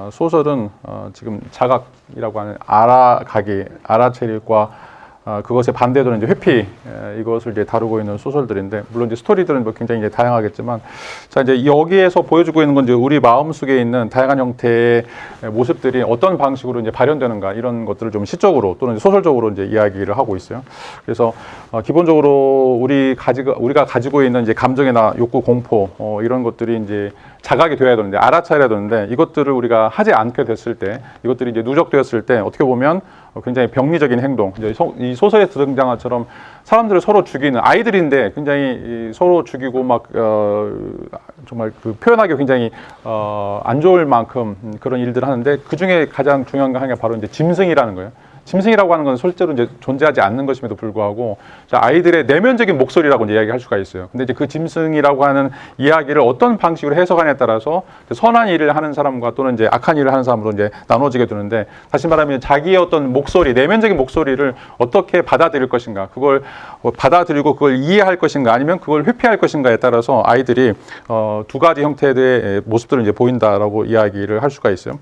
[SPEAKER 1] 소설은 지금 자각이라고 하는 알아차림과 그것에 반대되는 이제 회피, 이것을 이제 다루고 있는 소설들인데, 물론 이제 스토리들은 뭐 굉장히 이제 다양하겠지만, 자, 이제 여기에서 보여주고 있는 건 이제 우리 마음 속에 있는 다양한 형태의 모습들이 어떤 방식으로 이제 발현되는가, 이런 것들을 좀 시적으로 또는 소설적으로 이제 이야기를 하고 있어요. 그래서 기본적으로 우리가 가지고 있는 이제 감정이나 욕구, 공포, 이런 것들이 이제 자각이 되어야 되는데, 알아차려야 되는데, 이것들을 우리가 하지 않게 됐을 때, 이것들이 이제 누적되었을 때 어떻게 보면 굉장히 병리적인 행동, 이제 이 소설에 등장한 것처럼 사람들을 서로 죽이는 아이들인데 굉장히 서로 죽이고 막 정말 그 표현하기 굉장히 안 좋을 만큼 그런 일들을 하는데, 그 중에 가장 중요한 게 바로 이제 짐승이라는 거예요. 짐승이라고 하는 건 실제로 이제 존재하지 않는 것임에도 불구하고, 자, 아이들의 내면적인 목소리라고 이제 이야기할 수가 있어요. 근데 이제 그 짐승이라고 하는 이야기를 어떤 방식으로 해석하냐에 따라서 선한 일을 하는 사람과 또는 이제 악한 일을 하는 사람으로 이제 나눠지게 되는데, 다시 말하면 자기의 어떤 목소리, 내면적인 목소리를 어떻게 받아들일 것인가, 그걸 받아들이고 그걸 이해할 것인가, 아니면 그걸 회피할 것인가에 따라서 아이들이 두 가지 형태의 모습들을 이제 보인다라고 이야기를 할 수가 있어요.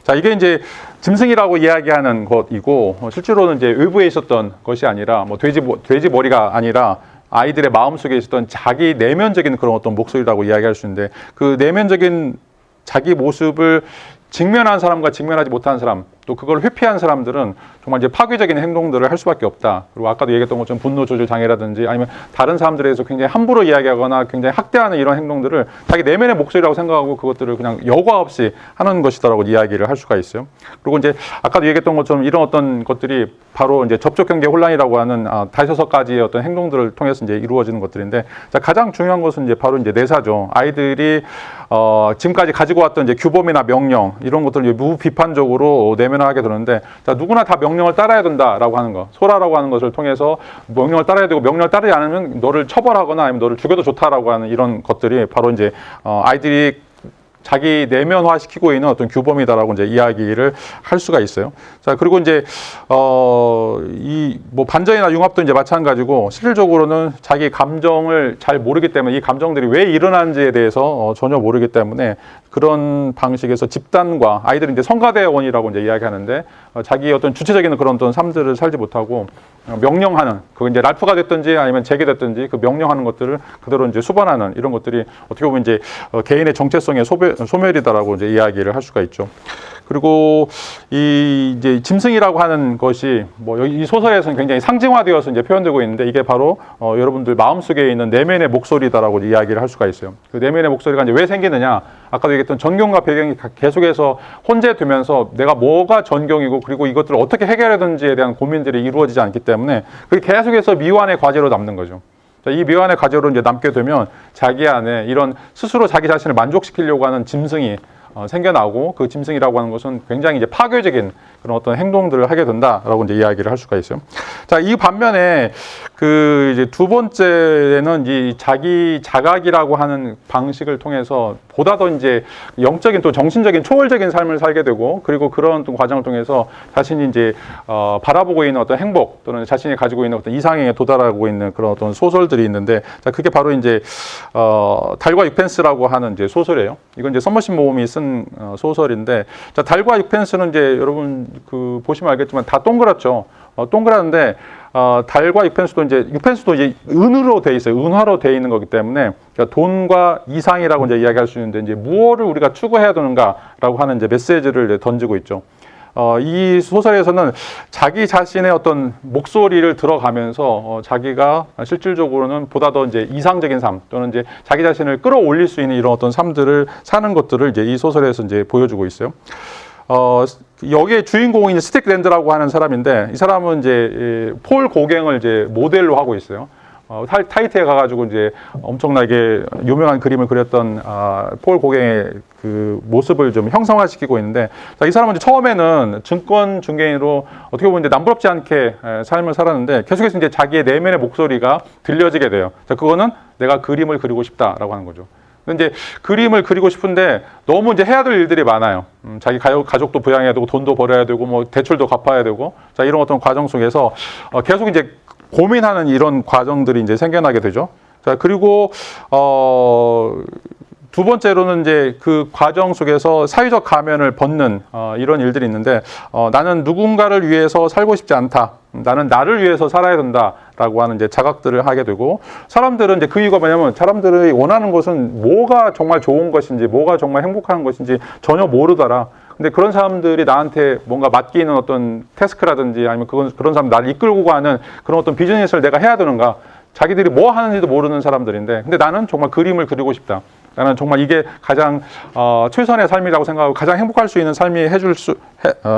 [SPEAKER 1] 자, 이게 이제 짐승이라고 이야기하는 것이고, 실제로는 이제 외부에 있었던 것이 아니라 뭐 돼지 머리가 아니라 아이들의 마음속에 있었던 자기 내면적인 그런 어떤 목소리라고 이야기할 수 있는데, 그 내면적인 자기 모습을 직면한 사람과 직면하지 못한 사람, 또 그걸 회피한 사람들은 정말 이제 파괴적인 행동들을 할 수밖에 없다. 그리고 아까도 얘기했던 것처럼 분노 조절 장애라든지, 아니면 다른 사람들에 대해서 굉장히 함부로 이야기하거나 굉장히 학대하는 이런 행동들을 자기 내면의 목소리라고 생각하고 그것들을 그냥 여과 없이 하는 것이다라고 이야기를 할 수가 있어요. 그리고 이제 아까도 얘기했던 것처럼 이런 어떤 것들이 바로 이제 접촉 경계 혼란이라고 하는 5-6가지의 어떤 행동들을 통해서 이제 이루어지는 것들인데, 자, 가장 중요한 것은 이제 바로 이제 내사죠. 아이들이 지금까지 가지고 왔던 이제 규범이나 명령, 이런 것들을 이제 무비판적으로 내면화하게 되는데, 자, 누구나 다 명령을 따라야 된다라고 하는 거, 소라라고 하는 것을 통해서 명령을 따라야 되고, 명령을 따르지 않으면 너를 처벌하거나 아니면 너를 죽여도 좋다라고 하는 이런 것들이 바로 이제 아이들이 자기 내면화 시키고 있는 어떤 규범이다라고 이제 이야기를 할 수가 있어요. 자, 그리고 이제 이 뭐 반전이나 융합도 이제 마찬가지고, 실질적으로는 자기 감정을 잘 모르기 때문에, 이 감정들이 왜 일어나는지에 대해서 전혀 모르기 때문에, 그런 방식에서 집단과 아이들은 이제 성가대원이라고 이제 이야기하는데, 자기 어떤 주체적인 그런 어떤 삶들을 살지 못하고 명령하는, 그거 이제 랄프가 됐든지 아니면 제게 됐든지 그 명령하는 것들을 그대로 이제 수반하는 이런 것들이 어떻게 보면 이제 개인의 정체성의 소멸이다라고 이제 이야기를 할 수가 있죠. 그리고 이 이제 짐승이라고 하는 것이 뭐 이 소설에서는 굉장히 상징화되어서 이제 표현되고 있는데, 이게 바로 여러분들 마음속에 있는 내면의 목소리다라고 이야기를 할 수가 있어요. 그 내면의 목소리가 이제 왜 생기느냐? 아까도 얘기했던 전경과 배경이 계속해서 혼재되면서 내가 뭐가 전경이고, 그리고 이것들을 어떻게 해결해야 되는지에 대한 고민들이 이루어지지 않기 때문에 그게 계속해서 미완의 과제로 남는 거죠. 자, 이 미완의 과제로 이제 남게 되면 자기 안에 이런 스스로 자기 자신을 만족시키려고 하는 짐승이 생겨나고 그 짐승이라고 하는 것은 굉장히 이제 파괴적인 그런 어떤 행동들을 하게 된다라고 이제 이야기를 할 수가 있어요. 자, 이 반면에 그 이제 두 번째는 이 자기 자각이라고 하는 방식을 통해서 보다 더 이제 영적인 또 정신적인 초월적인 삶을 살게 되고 그리고 그런 과정을 통해서 자신이 이제 바라보고 있는 어떤 행복 또는 자신이 가지고 있는 어떤 이상에 도달하고 있는 그런 어떤 소설들이 있는데 자, 그게 바로 이제 달과 육펜스라고 하는 이제 소설이에요. 이건 이제 썸머신 모험이 쓴 소설인데 자, 달과 육펜스는 이제 여러분 그 보시면 알겠지만 다 동그랗죠. 동그랗는데 달과 육펜스도 이제 은으로 돼 있어요. 은화로 돼 있는 거기 때문에 그러니까 돈과 이상이라고 이제 이야기할 수 있는데 이제 무엇을 우리가 추구해야 되는가라고 하는 이제 메시지를 이제 던지고 있죠. 이 소설에서는 자기 자신의 어떤 목소리를 들어가면서 자기가 실질적으로는 보다 더 이제 이상적인 삶 또는 이제 자기 자신을 끌어올릴 수 있는 이런 어떤 삶들을 사는 것들을 이제 이 소설에서 이제 보여주고 있어요. 여기에 주인공이 스틱랜드라고 하는 사람인데 이 사람은 이제 폴 고갱을 이제 모델로 하고 있어요. 타이트에 가가지고 이제 엄청나게 유명한 그림을 그렸던 폴 고갱의 그 모습을 좀 형성화시키고 있는데 자, 이 사람은 이제 처음에는 증권 중개인으로 어떻게 보면 이제 남부럽지 않게 삶을 살았는데 계속해서 이제 자기의 내면의 목소리가 들려지게 돼요. 자, 그거는 내가 그림을 그리고 싶다라고 하는 거죠. 근데 이제 그림을 그리고 싶은데 너무 이제 해야 될 일들이 많아요. 자기 가족도 부양해야 되고 돈도 벌어야 되고 뭐 대출도 갚아야 되고 자, 이런 어떤 과정 속에서 계속 이제 고민하는 이런 과정들이 이제 생겨나게 되죠. 자, 그리고 두 번째로는 이제 그 과정 속에서 사회적 가면을 벗는 이런 일들이 있는데 나는 누군가를 위해서 살고 싶지 않다. 나는 나를 위해서 살아야 된다라고 하는 이제 자각들을 하게 되고 사람들은 이제 그 이유가 뭐냐면 사람들이 원하는 것은 뭐가 정말 좋은 것인지 뭐가 정말 행복한 것인지 전혀 모르더라. 근데 그런 사람들이 나한테 뭔가 맡기는 어떤 태스크라든지 아니면 그런 사람 나를 이끌고 가는 그런 어떤 비즈니스를 내가 해야 되는가? 자기들이 뭐 하는지도 모르는 사람들인데 근데 나는 정말 그림을 그리고 싶다. 나는 정말 이게 가장 최선의 삶이라고 생각하고 가장 행복할 수 있는 삶이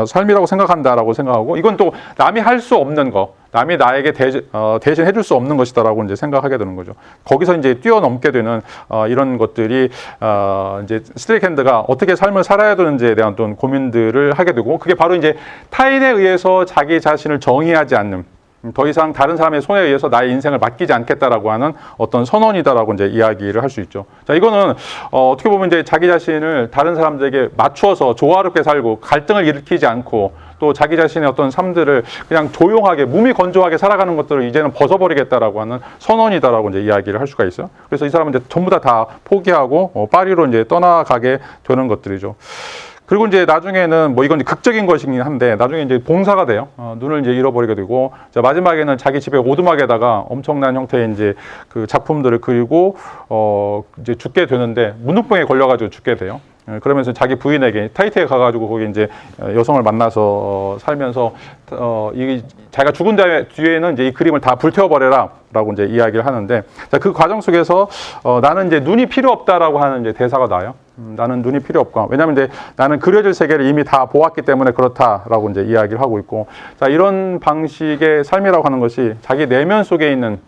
[SPEAKER 1] 삶이라고 생각한다라고 생각하고 이건 또 남이 할 수 없는 거, 남이 나에게 대신 해줄 수 없는 것이다라고 이제 생각하게 되는 거죠. 거기서 이제 뛰어넘게 되는 이런 것들이 이제 스트레이크핸드가 어떻게 삶을 살아야 되는지에 대한 어떤 고민들을 하게 되고 그게 바로 이제 타인에 의해서 자기 자신을 정의하지 않는 더 이상 다른 사람의 손에 의해서 나의 인생을 맡기지 않겠다라고 하는 어떤 선언이다라고 이제 이야기를 할 수 있죠. 자, 이거는 어떻게 보면 이제 자기 자신을 다른 사람들에게 맞추어서 조화롭게 살고 갈등을 일으키지 않고 또 자기 자신의 어떤 삶들을 그냥 조용하게 무미건조하게 살아가는 것들을 이제는 벗어버리겠다라고 하는 선언이다라고 이제 이야기를 할 수가 있어요. 그래서 이 사람은 이제 전부 다 포기하고 파리로 이제 떠나가게 되는 것들이죠. 그리고 이제 나중에는 뭐 이건 이제 극적인 것이긴 한데 나중에 이제 봉사가 돼요. 눈을 이제 잃어버리게 되고 자, 마지막에는 자기 집에 오두막에다가 엄청난 형태의 이제 그 작품들을 그리고 이제 죽게 되는데 문둥병에 걸려가지고 죽게 돼요. 그러면서 자기 부인에게 타이트에 가가지고 거기 이제 여성을 만나서 살면서 자기가 죽은 뒤에는 이제 이 그림을 다 불태워버려라라고 이제 이야기를 하는데 자, 그 과정 속에서 나는 이제 눈이 필요 없다라고 하는 이제 대사가 나와요. 나는 눈이 필요 없고 왜냐하면 이제 나는 그려질 세계를 이미 다 보았기 때문에 그렇다라고 이제 이야기를 하고 있고 자, 이런 방식의 삶이라고 하는 것이 자기 내면 속에 있는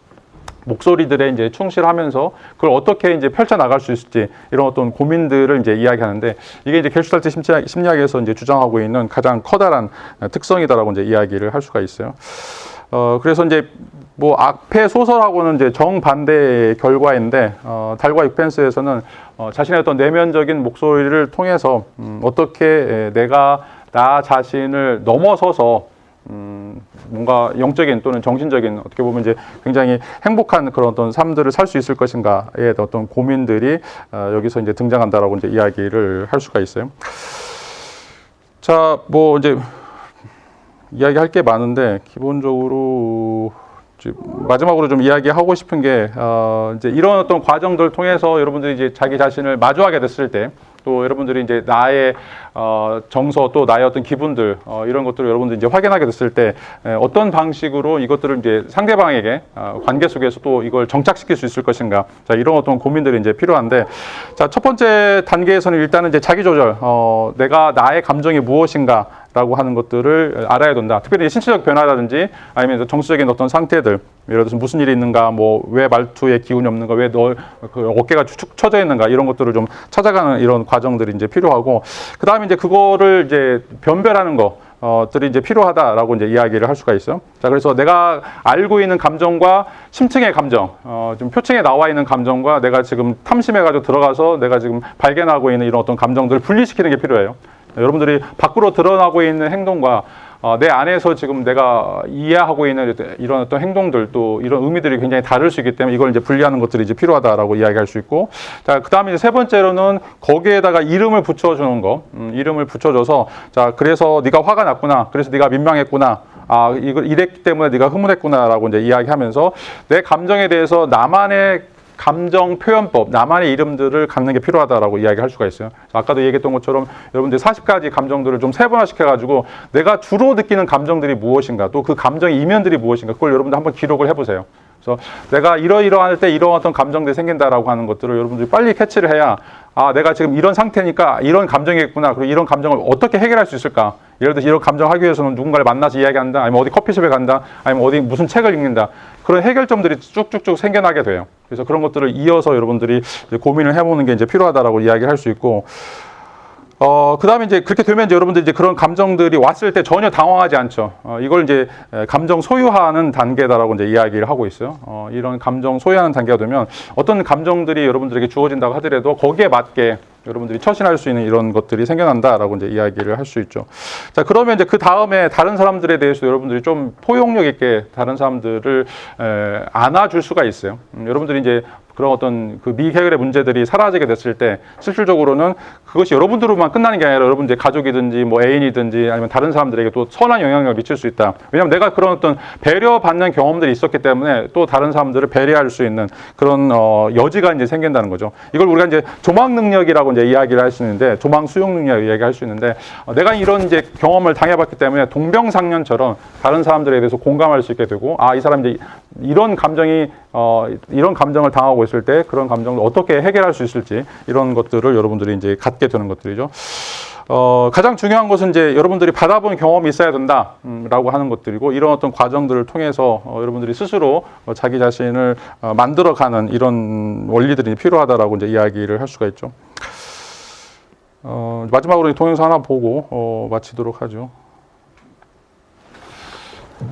[SPEAKER 1] 목소리들에 이제 충실하면서 그걸 어떻게 이제 펼쳐 나갈 수 있을지 이런 어떤 고민들을 이제 이야기하는데 이게 이제 겔슈탈트 심리학에서 이제 주장하고 있는 가장 커다란 특성이다라고 이제 이야기를 할 수가 있어요. 그래서 이제 뭐 앞의 소설하고는 이제 정반대의 결과인데 달과 육펜스에서는 자신의 어떤 내면적인 목소리를 통해서 어떻게 내가 나 자신을 넘어서서 뭔가 영적인 또는 정신적인 어떻게 보면 이제 굉장히 행복한 그런 어떤 삶들을 살 수 있을 것인가의 어떤 고민들이 여기서 이제 등장한다라고 이제 이야기를 할 수가 있어요. 자, 뭐 이제 이야기할 게 많은데 기본적으로 마지막으로 좀 이야기하고 싶은 게 이제 이런 어떤 과정들을 통해서 여러분들이 이제 자기 자신을 마주하게 됐을 때 또 여러분들이 이제 나의 정서 또 나의 어떤 기분들 이런 것들을 여러분들이 이제 확인하게 됐을 때 어떤 방식으로 이것들을 이제 상대방에게 관계 속에서 또 이걸 정착시킬 수 있을 것인가 자, 이런 어떤 고민들이 이제 필요한데 자, 첫 번째 단계에서는 일단은 이제 자기 조절 내가 나의 감정이 무엇인가 라고 하는 것들을 알아야 된다. 특별히 신체적 변화라든지 아니면 정서적인 어떤 상태들, 예를 들어서 무슨 일이 있는가, 뭐 왜 말투에 기운이 없는가, 왜 너 그 어깨가 축 처져 있는가, 이런 것들을 좀 찾아가는 이런 과정들이 이제 필요하고, 그 다음에 이제 그거를 이제 변별하는 들이 이제 필요하다라고 이제 이야기를 할 수가 있어요. 자, 그래서 내가 알고 있는 감정과 심층의 감정, 좀 표층에 나와 있는 감정과 내가 지금 탐심해가지고 들어가서 내가 지금 발견하고 있는 이런 어떤 감정들을 분리시키는 게 필요해요. 여러분들이 밖으로 드러나고 있는 행동과 내 안에서 지금 내가 이해하고 있는 이런 어떤 행동들, 또 이런 의미들이 굉장히 다를 수 있기 때문에 이걸 이제 분리하는 것들이 이제 필요하다라고 이야기할 수 있고, 자, 그 다음에 이제 세 번째로는 거기에다가 이름을 붙여주는 거, 이름을 붙여줘서, 자, 그래서 네가 화가 났구나, 그래서 네가 민망했구나, 이걸 이랬기 때문에 네가 흐뭇했구나라고 이제 이야기하면서 내 감정에 대해서 나만의 감정 표현법, 나만의 이름들을 갖는 게 필요하다라고 이야기할 수가 있어요. 아까도 얘기했던 것처럼 여러분들 40가지 감정들을 좀 세분화시켜가지고 내가 주로 느끼는 감정들이 무엇인가, 또 그 감정의 이면들이 무엇인가, 그걸 여러분들 한번 기록을 해보세요. 그래서 내가 이러이러할 때 이런 어떤 감정들이 생긴다라고 하는 것들을 여러분들이 빨리 캐치를 해야, 내가 지금 이런 상태니까 이런 감정이 있구나, 그리고 이런 감정을 어떻게 해결할 수 있을까. 예를 들어서 이런 감정을 하기 위해서는 누군가를 만나서 이야기한다, 아니면 어디 커피숍에 간다, 아니면 어디 무슨 책을 읽는다, 그런 해결점들이 쭉쭉쭉 생겨나게 돼요. 그래서 그런 것들을 이어서 여러분들이 이제 고민을 해보는 게 이제 필요하다라고 이야기를 할 수 있고, 그 다음에 이제 그렇게 되면 이제 여러분들이 이제 그런 감정들이 왔을 때 전혀 당황하지 않죠. 이걸 이제 감정 소유하는 단계다라고 이제 이야기를 하고 있어요. 이런 감정 소유하는 단계가 되면 어떤 감정들이 여러분들에게 주어진다고 하더라도 거기에 맞게 여러분들이 처신할 수 있는 이런 것들이 생겨난다라고 이제 이야기를 할 수 있죠. 자, 그러면 이제 그 다음에 다른 사람들에 대해서 여러분들이 좀 포용력 있게 다른 사람들을 안아줄 수가 있어요. 여러분들이 이제 그런 어떤 그 미해결의 문제들이 사라지게 됐을 때 실질적으로는 그것이 여러분들로만 끝나는 게 아니라 여러분 이제 가족이든지 뭐 애인이든지 아니면 다른 사람들에게 또 선한 영향력을 미칠 수 있다. 왜냐하면 내가 그런 어떤 배려받는 경험들이 있었기 때문에 또 다른 사람들을 배려할 수 있는 그런 여지가 이제 생긴다는 거죠. 이걸 우리가 이제 조망 능력이라고 이제 이야기를 할 수 있는데, 조망 수용 능력 이야기할 수 있는데, 내가 이런 이제 경험을 당해봤기 때문에 동병상련처럼 다른 사람들에 대해서 공감할 수 있게 되고, 이 사람이 이제 이런 감정이 이런 감정을 당하고 있을 때 그런 감정을 어떻게 해결할 수 있을지, 이런 것들을 여러분들이 이제 갖게 되는 것들이죠. 가장 중요한 것은 이제 여러분들이 받아본 경험이 있어야 된다라고 하는 것들이고, 이런 어떤 과정들을 통해서 여러분들이 스스로 자기 자신을 만들어가는 이런 원리들이 필요하다라고 이제 이야기를 할 수가 있죠. 마지막으로 동영상 하나 보고 마치도록 하죠.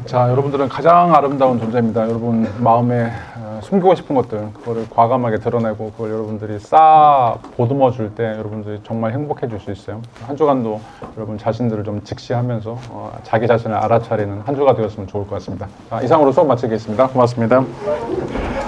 [SPEAKER 1] 자, 여러분들은 가장 아름다운 존재입니다. 여러분 마음에 숨기고 싶은 것들, 그거를 과감하게 드러내고 그걸 여러분들이 싹 보듬어 줄 때 여러분들이 정말 행복해질 수 있어요. 한 주간도 여러분 자신들을 좀 직시하면서 자기 자신을 알아차리는 한 주가 되었으면 좋을 것 같습니다. 자, 이상으로 수업 마치겠습니다. 고맙습니다.